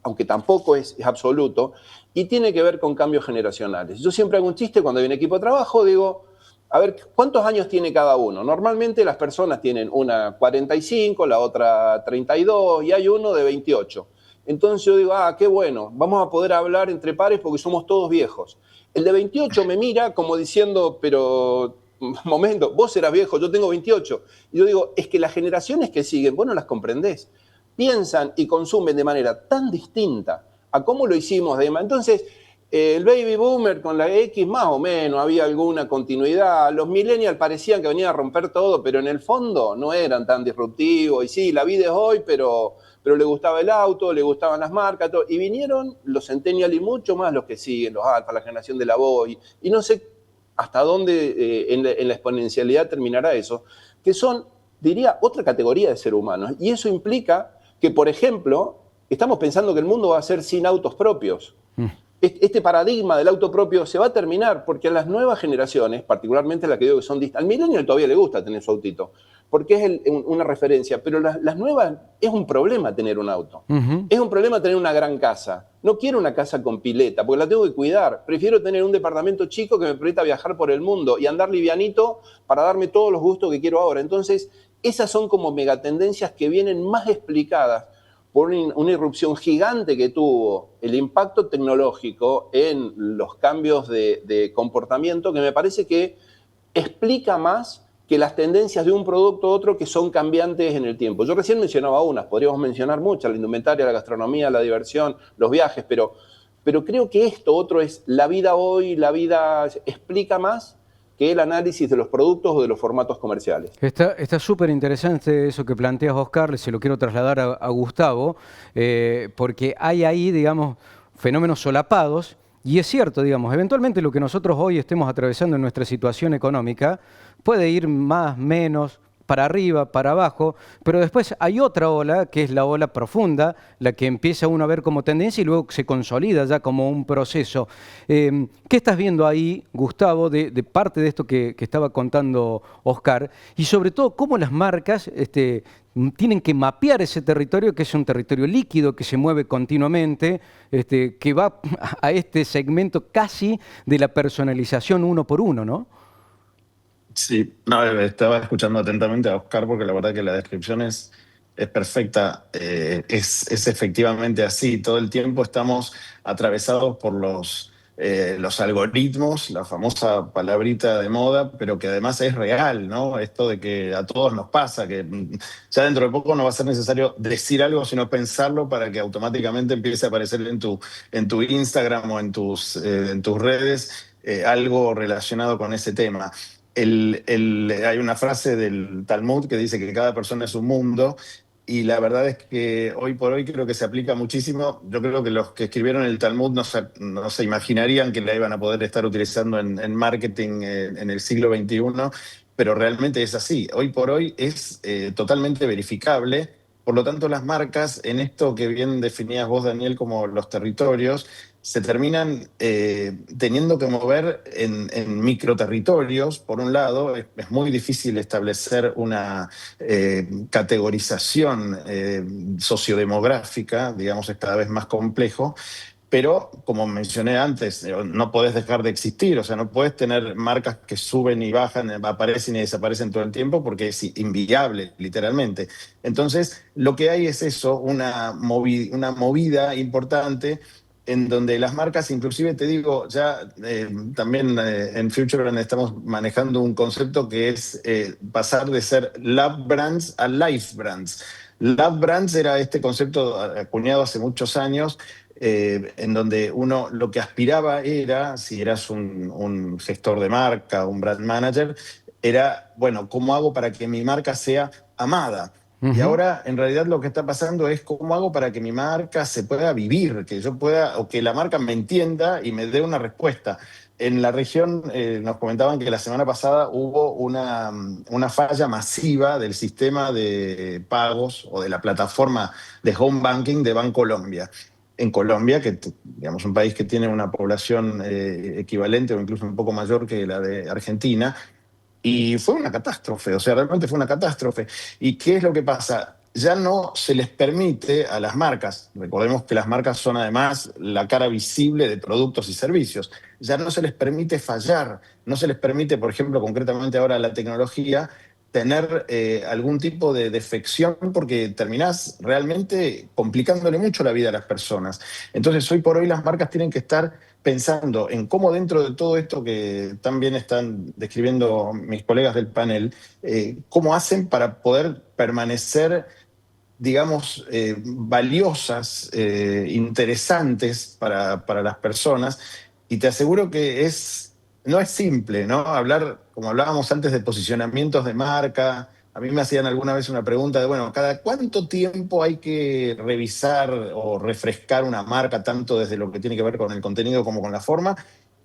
aunque tampoco es absoluto, y tiene que ver con cambios generacionales. Yo siempre hago un chiste cuando hay un equipo de trabajo, digo, a ver, ¿cuántos años tiene cada uno? Normalmente las personas tienen una 45, la otra 32 y hay uno de 28. Entonces yo digo, qué bueno, vamos a poder hablar entre pares porque somos todos viejos. El de 28 me mira como diciendo, pero momento, vos eras viejo, yo tengo 28. Y yo digo, es que las generaciones que siguen, vos no las comprendés. Piensan y consumen de manera tan distinta a cómo lo hicimos. Entonces, el baby boomer con la X más o menos había alguna continuidad. Los millennials parecían que venían a romper todo, pero en el fondo no eran tan disruptivos. Y sí, la vida es hoy, pero le gustaba el auto, le gustaban las marcas, todo. Y vinieron los centennials y mucho más los que siguen, los alfa, la generación de la voz. Y no sé hasta dónde en la exponencialidad terminará eso, que son, diría, otra categoría de ser humanos. Y eso implica que, por ejemplo, estamos pensando que el mundo va a ser sin autos propios. este paradigma del auto propio se va a terminar porque a las nuevas generaciones, particularmente las que digo que son distintas, al millennial todavía le gusta tener su autito, porque es una referencia, pero las nuevas es un problema tener un auto. Es un problema tener una gran casa. No quiero una casa con pileta, porque la tengo que cuidar. Prefiero tener un departamento chico que me permita viajar por el mundo y andar livianito para darme todos los gustos que quiero ahora. Entonces, esas son como megatendencias que vienen más explicadas por una irrupción gigante que tuvo el impacto tecnológico en los cambios de comportamiento, que me parece que explica más que las tendencias de un producto a otro que son cambiantes en el tiempo. Yo recién mencionaba unas, podríamos mencionar muchas, la indumentaria, la gastronomía, la diversión, los viajes, pero creo que esto otro es la vida hoy, la vida explica más que el análisis de los productos o de los formatos comerciales. Está súper interesante eso que planteas, Oscar, se lo quiero trasladar a Gustavo, porque hay ahí, digamos, fenómenos solapados, y es cierto, digamos, eventualmente lo que nosotros hoy estemos atravesando en nuestra situación económica puede ir más, menos, para arriba, para abajo, pero después hay otra ola, que es la ola profunda, la que empieza uno a ver como tendencia y luego se consolida ya como un proceso. ¿Qué estás viendo ahí, Gustavo, de parte de esto que estaba contando Oscar? Y sobre todo, cómo las marcas tienen que mapear ese territorio, que es un territorio líquido, que se mueve continuamente, que va a este segmento casi de la personalización uno por uno, ¿no? Sí, no, estaba escuchando atentamente a Oscar porque la verdad que la descripción es perfecta. Es efectivamente así. Todo el tiempo estamos atravesados por los algoritmos, la famosa palabrita de moda, pero que además es real, ¿no? Esto de que a todos nos pasa, que ya dentro de poco no va a ser necesario decir algo, sino pensarlo para que automáticamente empiece a aparecer en tu Instagram o en tus redes algo relacionado con ese tema. Hay una frase del Talmud que dice que cada persona es un mundo, y la verdad es que hoy por hoy creo que se aplica muchísimo. Yo creo que los que escribieron el Talmud no se imaginarían que la iban a poder estar utilizando en marketing en el siglo XXI, pero realmente es así. Hoy por hoy es totalmente verificable. Por lo tanto, las marcas, en esto que bien definías vos, Daniel, como los territorios, se terminan teniendo que mover en microterritorios. Por un lado, es muy difícil establecer una categorización sociodemográfica, digamos, es cada vez más complejo, pero como mencioné antes, no podés dejar de existir, o sea, no podés tener marcas que suben y bajan, aparecen y desaparecen todo el tiempo, porque es inviable, literalmente. Entonces, lo que hay es eso, una movida importante, en donde las marcas, inclusive te digo, ya también en Futurebrand estamos manejando un concepto que es pasar de ser love brands a life brands. Love brands era este concepto acuñado hace muchos años, en donde uno lo que aspiraba era, si eras un gestor de marca, un brand manager, era, bueno, ¿cómo hago para que mi marca sea amada? Y ahora, en realidad, lo que está pasando es cómo hago para que mi marca se pueda vivir, que yo pueda, o que la marca me entienda y me dé una respuesta. En la región nos comentaban que la semana pasada hubo una falla masiva del sistema de pagos o de la plataforma de home banking de Bancolombia. En Colombia, que digamos un país que tiene una población equivalente o incluso un poco mayor que la de Argentina, y fue una catástrofe, o sea, realmente fue una catástrofe. ¿Y qué es lo que pasa? Ya no se les permite a las marcas, recordemos que las marcas son además la cara visible de productos y servicios, ya no se les permite fallar, no se les permite, por ejemplo, concretamente ahora la tecnología, tener algún tipo de defección, porque terminás realmente complicándole mucho la vida a las personas. Entonces, hoy por hoy las marcas tienen que estar pensando en cómo, dentro de todo esto que también están describiendo mis colegas del panel, cómo hacen para poder permanecer, digamos, valiosas, interesantes para las personas. Y te aseguro que no es simple, ¿no? Hablar, como hablábamos antes, de posicionamientos de marca. A mí me hacían alguna vez una pregunta de, bueno, ¿cada cuánto tiempo hay que revisar o refrescar una marca, tanto desde lo que tiene que ver con el contenido como con la forma?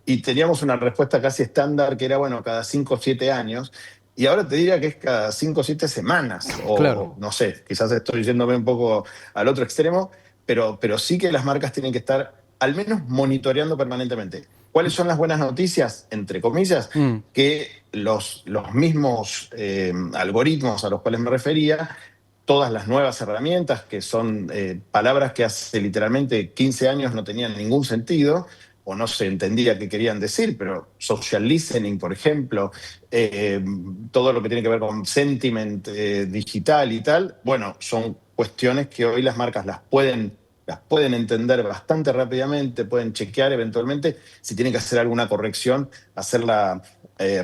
Y teníamos una respuesta casi estándar que era, bueno, cada 5 o 7 años. Y ahora te diría que es cada 5 o 7 semanas. O claro, no sé, quizás estoy yéndome un poco al otro extremo, pero sí que las marcas tienen que estar al menos monitoreando permanentemente. ¿Cuáles son las buenas noticias? Entre comillas, que los mismos algoritmos a los cuales me refería, todas las nuevas herramientas, que son palabras que hace literalmente 15 años no tenían ningún sentido, o no se entendía qué querían decir, pero social listening, por ejemplo, todo lo que tiene que ver con sentiment digital y tal, bueno, son cuestiones que hoy las marcas las pueden entender bastante rápidamente, pueden chequear eventualmente, si tienen que hacer alguna corrección, hacerla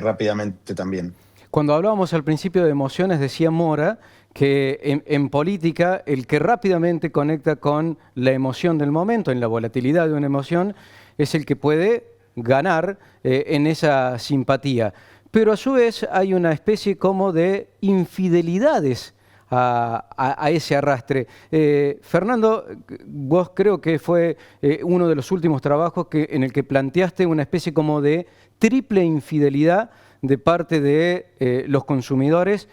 rápidamente también. Cuando hablábamos al principio de emociones, decía Mora que en política el que rápidamente conecta con la emoción del momento, en la volatilidad de una emoción, es el que puede ganar en esa simpatía. Pero a su vez hay una especie como de infidelidades a ese arrastre. Fernando, vos creo que fue uno de los últimos trabajos en el que planteaste una especie como de triple infidelidad de parte de los consumidores.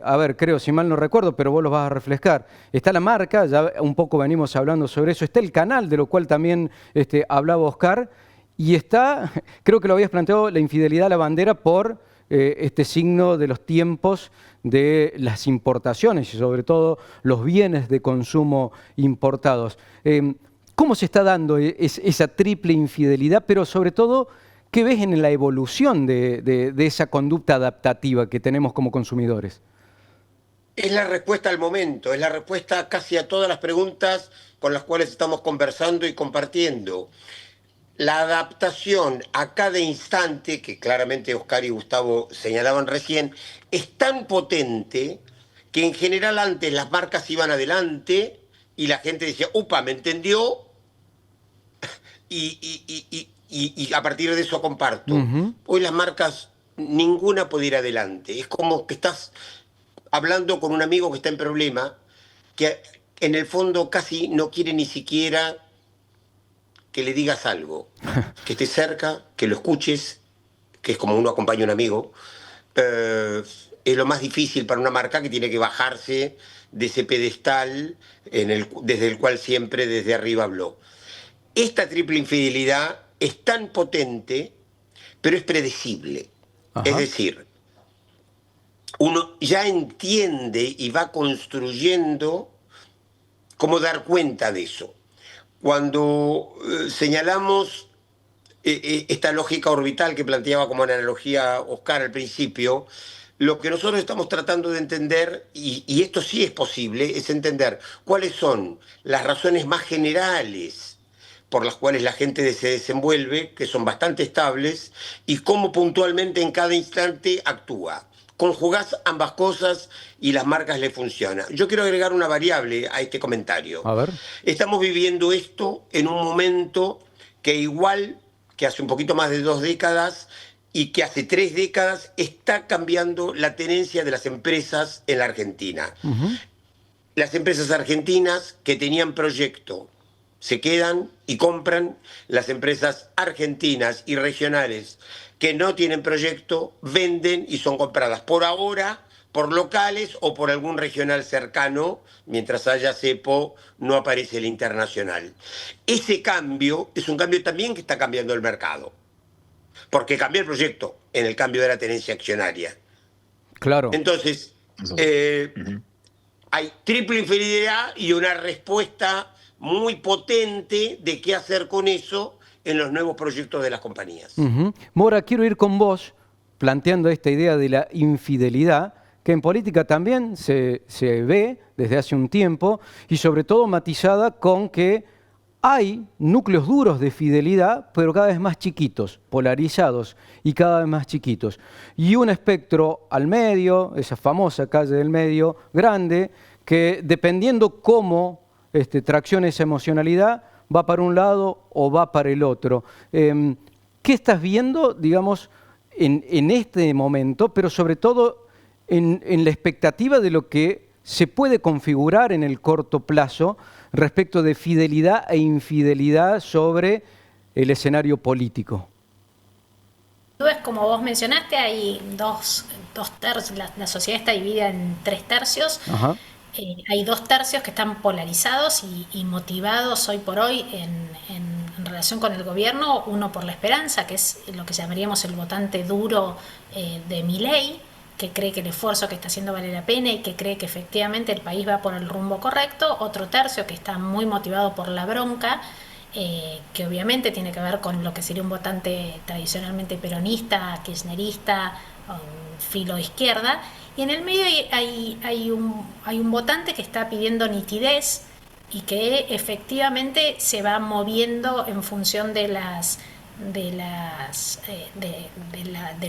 A ver, creo, si mal no recuerdo, pero vos los vas a refrescar. Está la marca, ya un poco venimos hablando sobre eso. Está el canal, de lo cual también hablaba Oscar. Y está, creo que lo habías planteado, la infidelidad a la bandera por este signo de los tiempos de las importaciones y sobre todo los bienes de consumo importados. ¿Cómo se está dando esa triple infidelidad, pero sobre todo, ¿qué ves en la evolución de esa conducta adaptativa que tenemos como consumidores? Es la respuesta al momento, es la respuesta casi a todas las preguntas con las cuales estamos conversando y compartiendo. La adaptación a cada instante, que claramente Oscar y Gustavo señalaban recién, es tan potente que en general antes las marcas iban adelante y la gente decía, upa, me entendió, y a partir de eso comparto. Hoy las marcas, ninguna puede ir adelante. Es como que estás hablando con un amigo que está en problema, que en el fondo casi no quiere ni siquiera que le digas algo, que estés cerca, que lo escuches, que es como uno acompaña a un amigo. Es lo más difícil para una marca que tiene que bajarse de ese pedestal desde el cual siempre desde arriba habló. Esta triple infidelidad es tan potente, pero es predecible. Ajá. Es decir, uno ya entiende y va construyendo cómo dar cuenta de eso. Cuando señalamos esta lógica orbital que planteaba como analogía Oscar al principio, lo que nosotros estamos tratando de entender, y esto sí es posible, es entender cuáles son las razones más generales por las cuales la gente se desenvuelve, que son bastante estables, y cómo puntualmente en cada instante actúa. Conjugás ambas cosas y las marcas le funcionan. Yo quiero agregar una variable a este comentario. A ver. Estamos viviendo esto en un momento que igual que hace un poquito más de 2 décadas y que hace 3 décadas está cambiando la tenencia de las empresas en la Argentina. Las empresas argentinas que tenían proyecto se quedan y compran. Las empresas argentinas y regionales que no tienen proyecto venden y son compradas por ahora por locales o por algún regional cercano. Mientras haya cepo, no aparece el internacional. Ese cambio es un cambio también que está cambiando el mercado, porque cambia el proyecto en el cambio de la tenencia accionaria. Claro. Entonces, hay triple infidelidad y una respuesta muy potente de qué hacer con eso en los nuevos proyectos de las compañías. Mora, quiero ir con vos planteando esta idea de la infidelidad, que en política también se ve desde hace un tiempo, y sobre todo matizada con que hay núcleos duros de fidelidad, pero cada vez más chiquitos, polarizados y cada vez más chiquitos. Y un espectro al medio, esa famosa calle del medio, grande, que dependiendo cómo tracciona esa emocionalidad, va para un lado o va para el otro. ¿Qué estás viendo, digamos, en este momento, pero sobre todo en la expectativa de lo que se puede configurar en el corto plazo respecto de fidelidad e infidelidad sobre el escenario político? Como vos mencionaste, hay dos tercios, la sociedad está dividida en 3 tercios. Ajá. Hay 2 tercios que están polarizados y motivados hoy por hoy relación con el gobierno, uno por la esperanza, que es lo que llamaríamos el votante duro de Milei, que cree que el esfuerzo que está haciendo vale la pena y que cree que efectivamente el país va por el rumbo correcto. Otro tercio que está muy motivado por la bronca, que obviamente tiene que ver con lo que sería un votante tradicionalmente peronista, kirchnerista, filo izquierda. Y en el medio hay un votante que está pidiendo nitidez y que efectivamente se va moviendo en función de la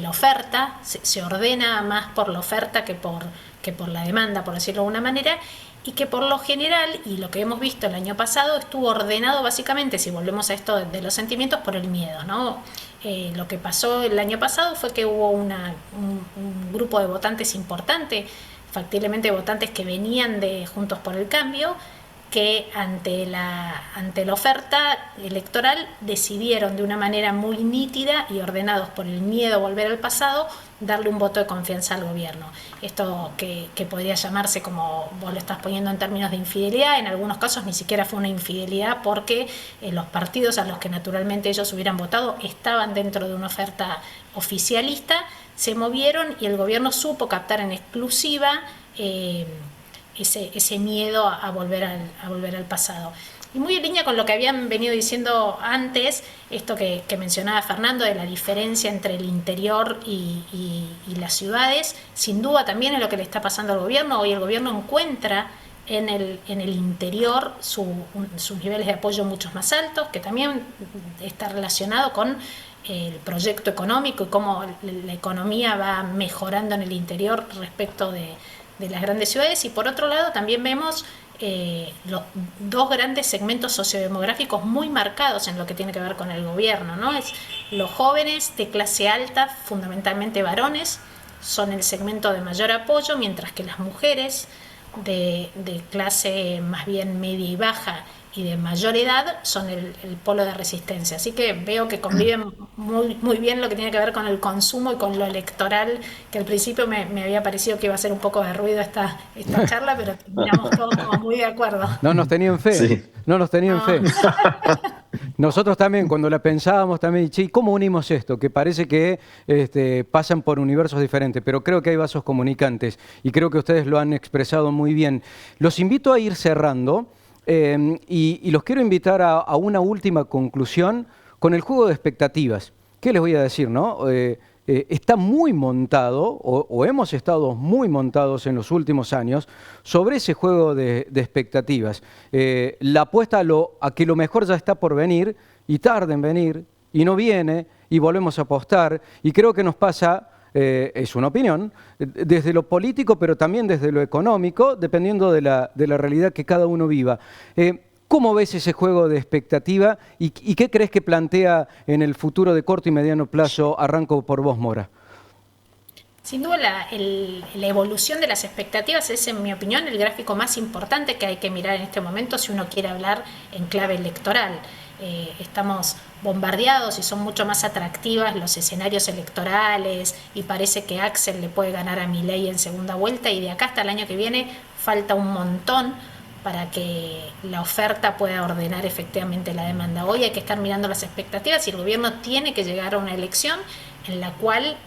oferta, se ordena más por la oferta que por la demanda, por decirlo de alguna manera, y que por lo general, y lo que hemos visto el año pasado, estuvo ordenado básicamente, si volvemos a esto de los sentimientos, por el miedo, ¿no? Lo que pasó el año pasado fue que hubo un grupo de votantes importante, factiblemente votantes que venían de Juntos por el Cambio, que ante la oferta electoral decidieron de una manera muy nítida y ordenados por el miedo a volver al pasado, darle un voto de confianza al gobierno. Esto que podría llamarse, como vos lo estás poniendo en términos de infidelidad, en algunos casos ni siquiera fue una infidelidad porque los partidos a los que naturalmente ellos hubieran votado estaban dentro de una oferta oficialista, se movieron y el gobierno supo captar en exclusiva ese miedo a volver al pasado. Y muy en línea con lo que habían venido diciendo antes, esto que mencionaba Fernando de la diferencia entre el interior y las ciudades, sin duda también es lo que le está pasando al gobierno. Hoy el gobierno encuentra en el interior sus niveles de apoyo mucho más altos, que también está relacionado con el proyecto económico y cómo la economía va mejorando en el interior respecto de las grandes ciudades. Y por otro lado también vemos los dos grandes segmentos sociodemográficos muy marcados en lo que tiene que ver con el gobierno, ¿no? Es los jóvenes de clase alta, fundamentalmente varones, son el segmento de mayor apoyo, mientras que las mujeres de clase más bien media y baja y de mayor edad son el polo de resistencia. Así que veo que conviven muy bien lo que tiene que ver con el consumo y con lo electoral, que al principio me había parecido que iba a ser un poco de ruido esta charla, pero terminamos todos como muy de acuerdo. No nos tenían fe, Sí. no nos tenían fe. Nosotros también, cuando la pensábamos, también, che, ¿cómo unimos esto? Que parece que pasan por universos diferentes, pero creo que hay vasos comunicantes y creo que ustedes lo han expresado muy bien. Los invito a ir cerrando. Y los quiero invitar a una última conclusión con el juego de expectativas. ¿Qué les voy a decir, no? Está muy montado, o hemos estado muy montados en los últimos años, sobre ese juego de expectativas. La apuesta a que lo mejor ya está por venir, y tarda en venir, y no viene, y volvemos a apostar, y creo que nos pasa... es una opinión, desde lo político, pero también desde lo económico, dependiendo de la realidad que cada uno viva. ¿Cómo ves ese juego de expectativa y qué crees que plantea en el futuro de corto y mediano plazo? Arranco por vos, Mora. Sin duda la evolución de las expectativas es, en mi opinión, el gráfico más importante que hay que mirar en este momento si uno quiere hablar en clave electoral. Estamos bombardeados y son mucho más atractivas los escenarios electorales y parece que Axel le puede ganar a Milei en segunda vuelta, y de acá hasta el año que viene falta un montón para que la oferta pueda ordenar efectivamente la demanda. Hoy hay que estar mirando las expectativas y el gobierno tiene que llegar a una elección en la cual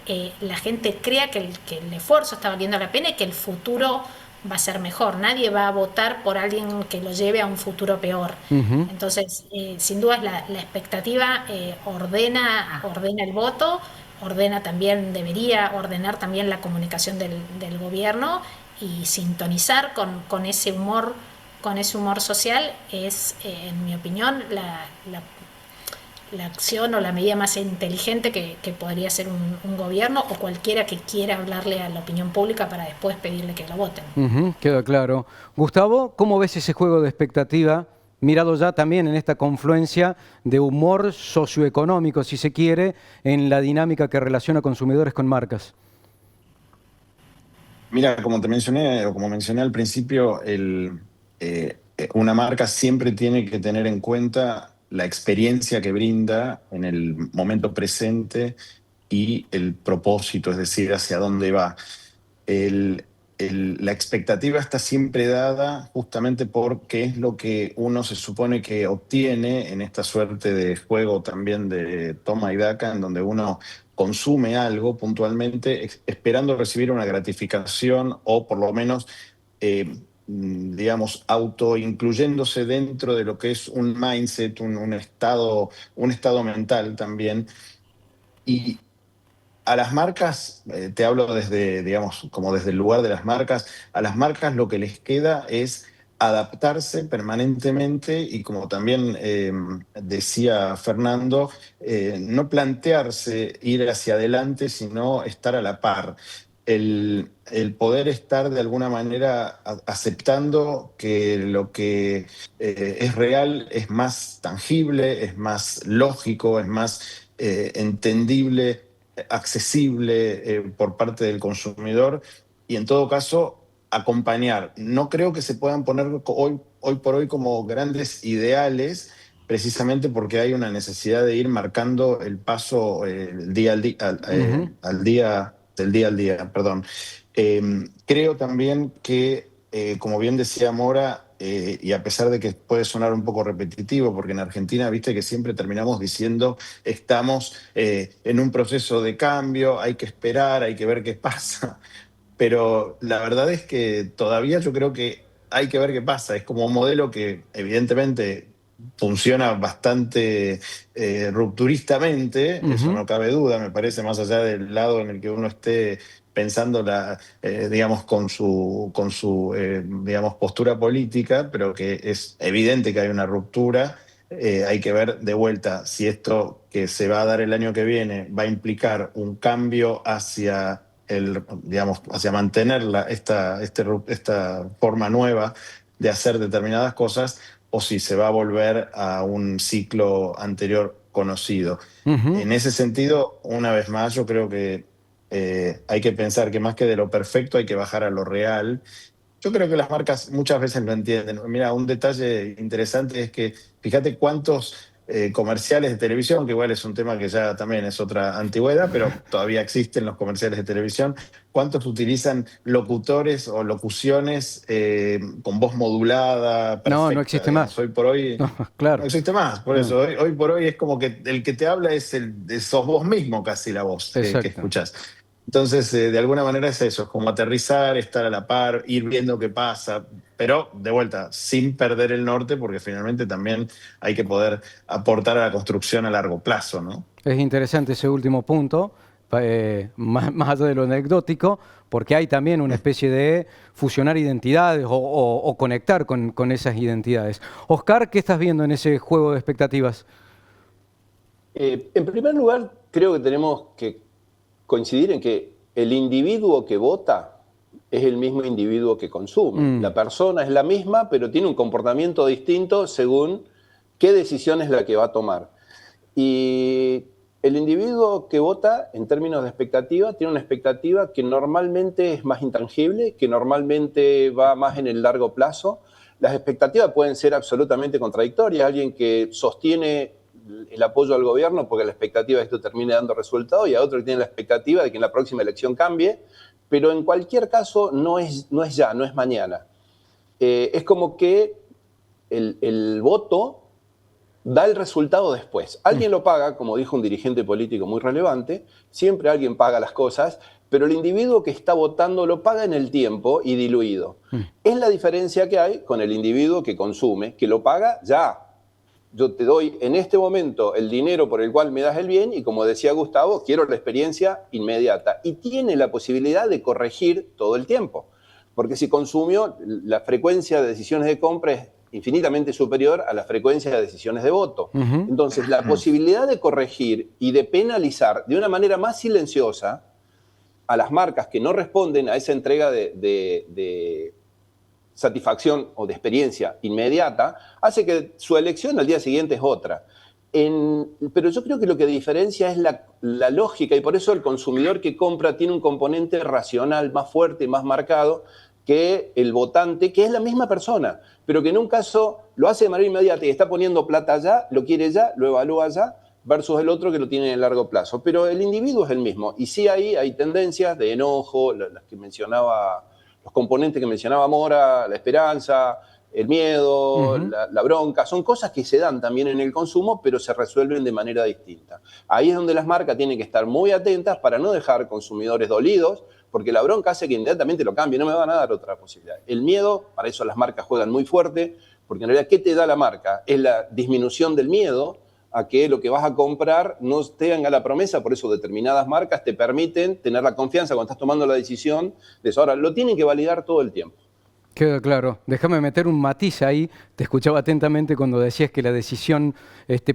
la gente crea que el esfuerzo está valiendo la pena y que el futuro va a ser mejor. Nadie va a votar por alguien que lo lleve a un futuro peor. Entonces, sin duda la expectativa ordena el voto, debería ordenar también la comunicación del gobierno, y sintonizar con ese humor social es, en mi opinión, la acción o la medida más inteligente que podría hacer un gobierno o cualquiera que quiera hablarle a la opinión pública para después pedirle que lo voten. Queda claro. Gustavo, ¿cómo ves ese juego de expectativa, mirado ya también en esta confluencia de humor socioeconómico, si se quiere, en la dinámica que relaciona consumidores con marcas? Mira, como mencioné al principio, una marca siempre tiene que tener en cuenta la experiencia que brinda en el momento presente y el propósito, es decir, hacia dónde va. la expectativa está siempre dada justamente porque es lo que uno se supone que obtiene en esta suerte de juego también de toma y daca, en donde uno consume algo puntualmente esperando recibir una gratificación o por lo menos, digamos, autoincluyéndose dentro de lo que es un mindset, un estado mental también. Y a las marcas, te hablo desde, digamos, como desde el lugar de las marcas, a las marcas lo que les queda es adaptarse permanentemente y, como también decía Fernando, no plantearse ir hacia adelante, sino estar a la par. El poder estar de alguna manera aceptando que lo que es real es más tangible, es más lógico, es más entendible, accesible por parte del consumidor y en todo caso acompañar. No creo que se puedan poner hoy por hoy como grandes ideales, precisamente porque hay una necesidad de ir marcando el paso del día al día, perdón. Creo también que, como bien decía Mora, y a pesar de que puede sonar un poco repetitivo, porque en Argentina, viste que siempre terminamos diciendo estamos en un proceso de cambio, hay que esperar, hay que ver qué pasa. Pero la verdad es que todavía yo creo que hay que ver qué pasa. Es como un modelo que evidentemente funciona bastante rupturistamente, eso no cabe duda, me parece, más allá del lado en el que uno esté pensando digamos, con su digamos, postura política, pero que es evidente que hay una ruptura. Hay que ver de vuelta si esto que se va a dar el año que viene va a implicar un cambio hacia digamos, hacia mantener esta forma nueva de hacer determinadas cosas, o si se va a volver a un ciclo anterior conocido. En ese sentido, una vez más, yo creo que hay que pensar que más que de lo perfecto hay que bajar a lo real. Yo creo que las marcas muchas veces lo entienden. Mira, un detalle interesante es que fíjate cuántos comerciales de televisión, que igual es un tema que ya también es otra antigüedad, pero todavía existen los comerciales de televisión, cuántos utilizan locutores o locuciones con voz modulada, perfecta. No existe más. Hoy por hoy claro. No existe más, por eso. Hoy por hoy es como que el que te habla sos vos mismo casi la voz que escuchás. Entonces, de alguna manera es eso, es como aterrizar, estar a la par, ir viendo qué pasa, pero de vuelta, sin perder el norte, porque finalmente también hay que poder aportar a la construcción a largo plazo, ¿no? Es interesante ese último punto, más allá de lo anecdótico, porque hay también una especie de fusionar identidades o conectar con esas identidades. Oscar, ¿qué estás viendo en ese juego de expectativas? En primer lugar, creo que tenemos que coincidir en que el individuo que vota es el mismo individuo que consume. La persona es la misma, pero tiene un comportamiento distinto según qué decisión es la que va a tomar. Y el individuo que vota, en términos de expectativa, tiene una expectativa que normalmente es más intangible, que normalmente va más en el largo plazo. Las expectativas pueden ser absolutamente contradictorias. Alguien que sostiene el apoyo al gobierno porque la expectativa es que esto termine dando resultados, y a otro que tiene la expectativa de que en la próxima elección cambie, pero en cualquier caso no es ya, no es mañana. Es como que el voto da el resultado después. Alguien lo paga, como dijo un dirigente político muy relevante, siempre alguien paga las cosas, pero el individuo que está votando lo paga en el tiempo y diluido. Es la diferencia que hay con el individuo que consume, que lo paga ya. Yo te doy en este momento el dinero por el cual me das el bien y, como decía Gustavo, quiero la experiencia inmediata. Y tiene la posibilidad de corregir todo el tiempo. Porque si consumió, la frecuencia de decisiones de compra es infinitamente superior a la frecuencia de decisiones de voto. Entonces, la posibilidad de corregir y de penalizar de una manera más silenciosa a las marcas que no responden a esa entrega de satisfacción o de experiencia inmediata, hace que su elección al día siguiente es otra. Pero yo creo que lo que diferencia es la lógica, y por eso el consumidor que compra tiene un componente racional más fuerte, más marcado, que el votante, que es la misma persona, pero que en un caso lo hace de manera inmediata y está poniendo plata ya, lo quiere ya, lo evalúa ya, versus el otro que lo tiene en el largo plazo. Pero el individuo es el mismo. Y sí hay tendencias de enojo, las que mencionaba los componentes que mencionaba Mora, la esperanza, el miedo, la bronca, son cosas que se dan también en el consumo, pero se resuelven de manera distinta. Ahí es donde las marcas tienen que estar muy atentas para no dejar consumidores dolidos, porque la bronca hace que inmediatamente lo cambie, no me van a dar otra posibilidad. El miedo, para eso las marcas juegan muy fuerte, porque en realidad, ¿qué te da la marca? Es la disminución del miedo a que lo que vas a comprar no tenga la promesa, por eso determinadas marcas te permiten tener la confianza cuando estás tomando la decisión de eso. Ahora, lo tienen que validar todo el tiempo. Queda claro. Déjame meter un matiz ahí. Te escuchaba atentamente cuando decías que la decisión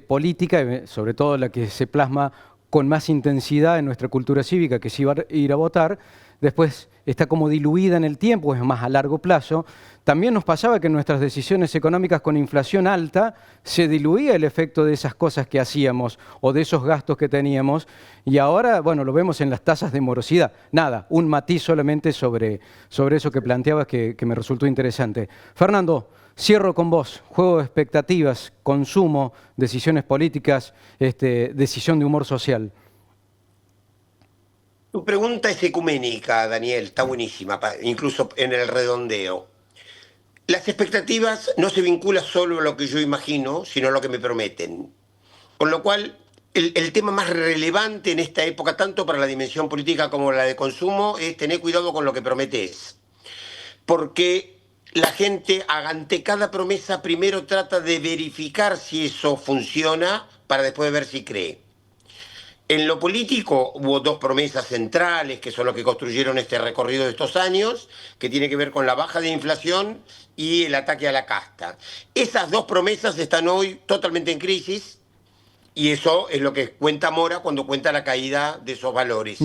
política, sobre todo la que se plasma con más intensidad en nuestra cultura cívica, que es ir a votar, después está como diluida en el tiempo, es más a largo plazo. También nos pasaba que en nuestras decisiones económicas con inflación alta se diluía el efecto de esas cosas que hacíamos o de esos gastos que teníamos, y ahora, bueno, lo vemos en las tasas de morosidad. Nada, un matiz solamente sobre eso que planteabas que me resultó interesante. Fernando, cierro con vos. Juego de expectativas, consumo, decisiones políticas, decisión de humor social. Tu pregunta es ecuménica, Daniel, está buenísima, incluso en el redondeo. Las expectativas no se vinculan solo a lo que yo imagino, sino a lo que me prometen. Con lo cual, el tema más relevante en esta época, tanto para la dimensión política como la de consumo, es tener cuidado con lo que prometes. Porque la gente, ante cada promesa, primero trata de verificar si eso funciona para después ver si cree. En lo político hubo dos promesas centrales que son lo que construyeron este recorrido de estos años, que tiene que ver con la baja de inflación y el ataque a la casta. Esas dos promesas están hoy totalmente en crisis y eso es lo que cuenta Mora cuando cuenta la caída de esos valores.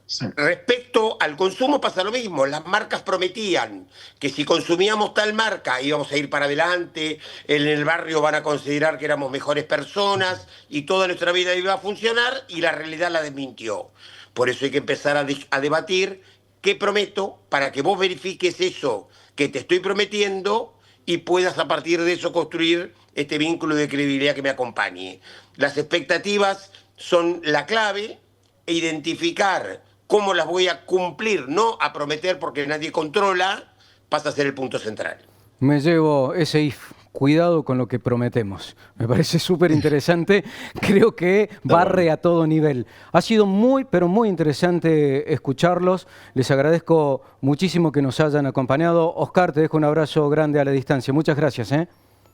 Sí. Respecto al consumo pasa lo mismo. Las marcas prometían que si consumíamos tal marca íbamos a ir para adelante, en el barrio van a considerar que éramos mejores personas y toda nuestra vida iba a funcionar, y la realidad la desmintió. Por eso hay que empezar a debatir qué prometo para que vos verifiques eso que te estoy prometiendo y puedas a partir de eso construir este vínculo de credibilidad que me acompañe. Las expectativas son la clave, e identificar cómo las voy a cumplir, no a prometer porque nadie controla, pasa a ser el punto central. Me llevo ese if. Cuidado con lo que prometemos. Me parece súper interesante. Creo que barre a todo nivel. Ha sido muy, pero muy interesante escucharlos. Les agradezco muchísimo que nos hayan acompañado. Oscar, te dejo un abrazo grande a la distancia. Muchas gracias.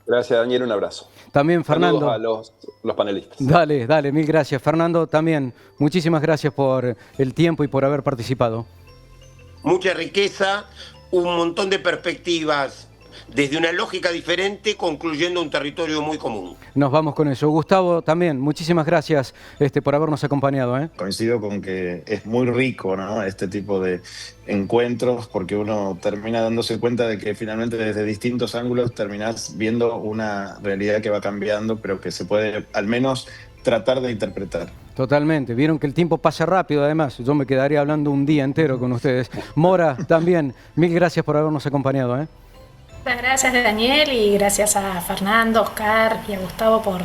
Gracias, Daniel. Un abrazo. También, Fernando. Saludos a los panelistas. Dale, mil gracias. Fernando, también, muchísimas gracias por el tiempo y por haber participado. Mucha riqueza, un montón de perspectivas desde una lógica diferente, concluyendo un territorio muy común. Nos vamos con eso. Gustavo, también, muchísimas gracias por habernos acompañado. Coincido con que es muy rico, ¿no?, este tipo de encuentros, porque uno termina dándose cuenta de que finalmente desde distintos ángulos terminás viendo una realidad que va cambiando, pero que se puede al menos tratar de interpretar. Totalmente. Vieron que el tiempo pasa rápido, además. Yo me quedaría hablando un día entero con ustedes. Mora, también, mil gracias por habernos acompañado. Muchas gracias, Daniel, y gracias a Fernando, Oscar y a Gustavo por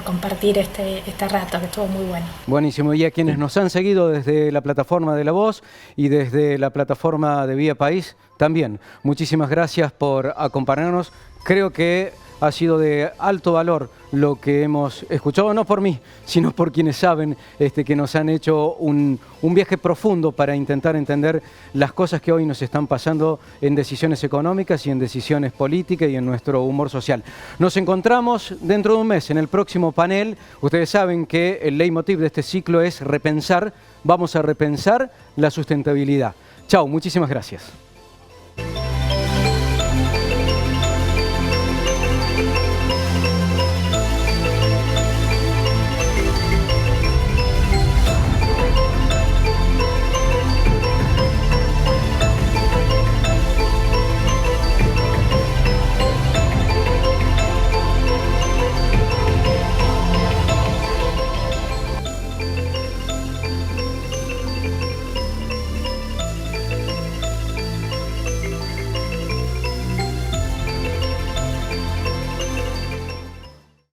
compartir este rato, que estuvo muy bueno. Buenísimo. Y a quienes nos han seguido desde la plataforma de La Voz y desde la plataforma de Vía País, también. Muchísimas gracias por acompañarnos. Creo que ha sido de alto valor lo que hemos escuchado, no por mí, sino por quienes saben que nos han hecho un viaje profundo para intentar entender las cosas que hoy nos están pasando en decisiones económicas y en decisiones políticas y en nuestro humor social. Nos encontramos dentro de un mes en el próximo panel. Ustedes saben que el leitmotiv de este ciclo es repensar. Vamos a repensar la sustentabilidad. Chao, muchísimas gracias.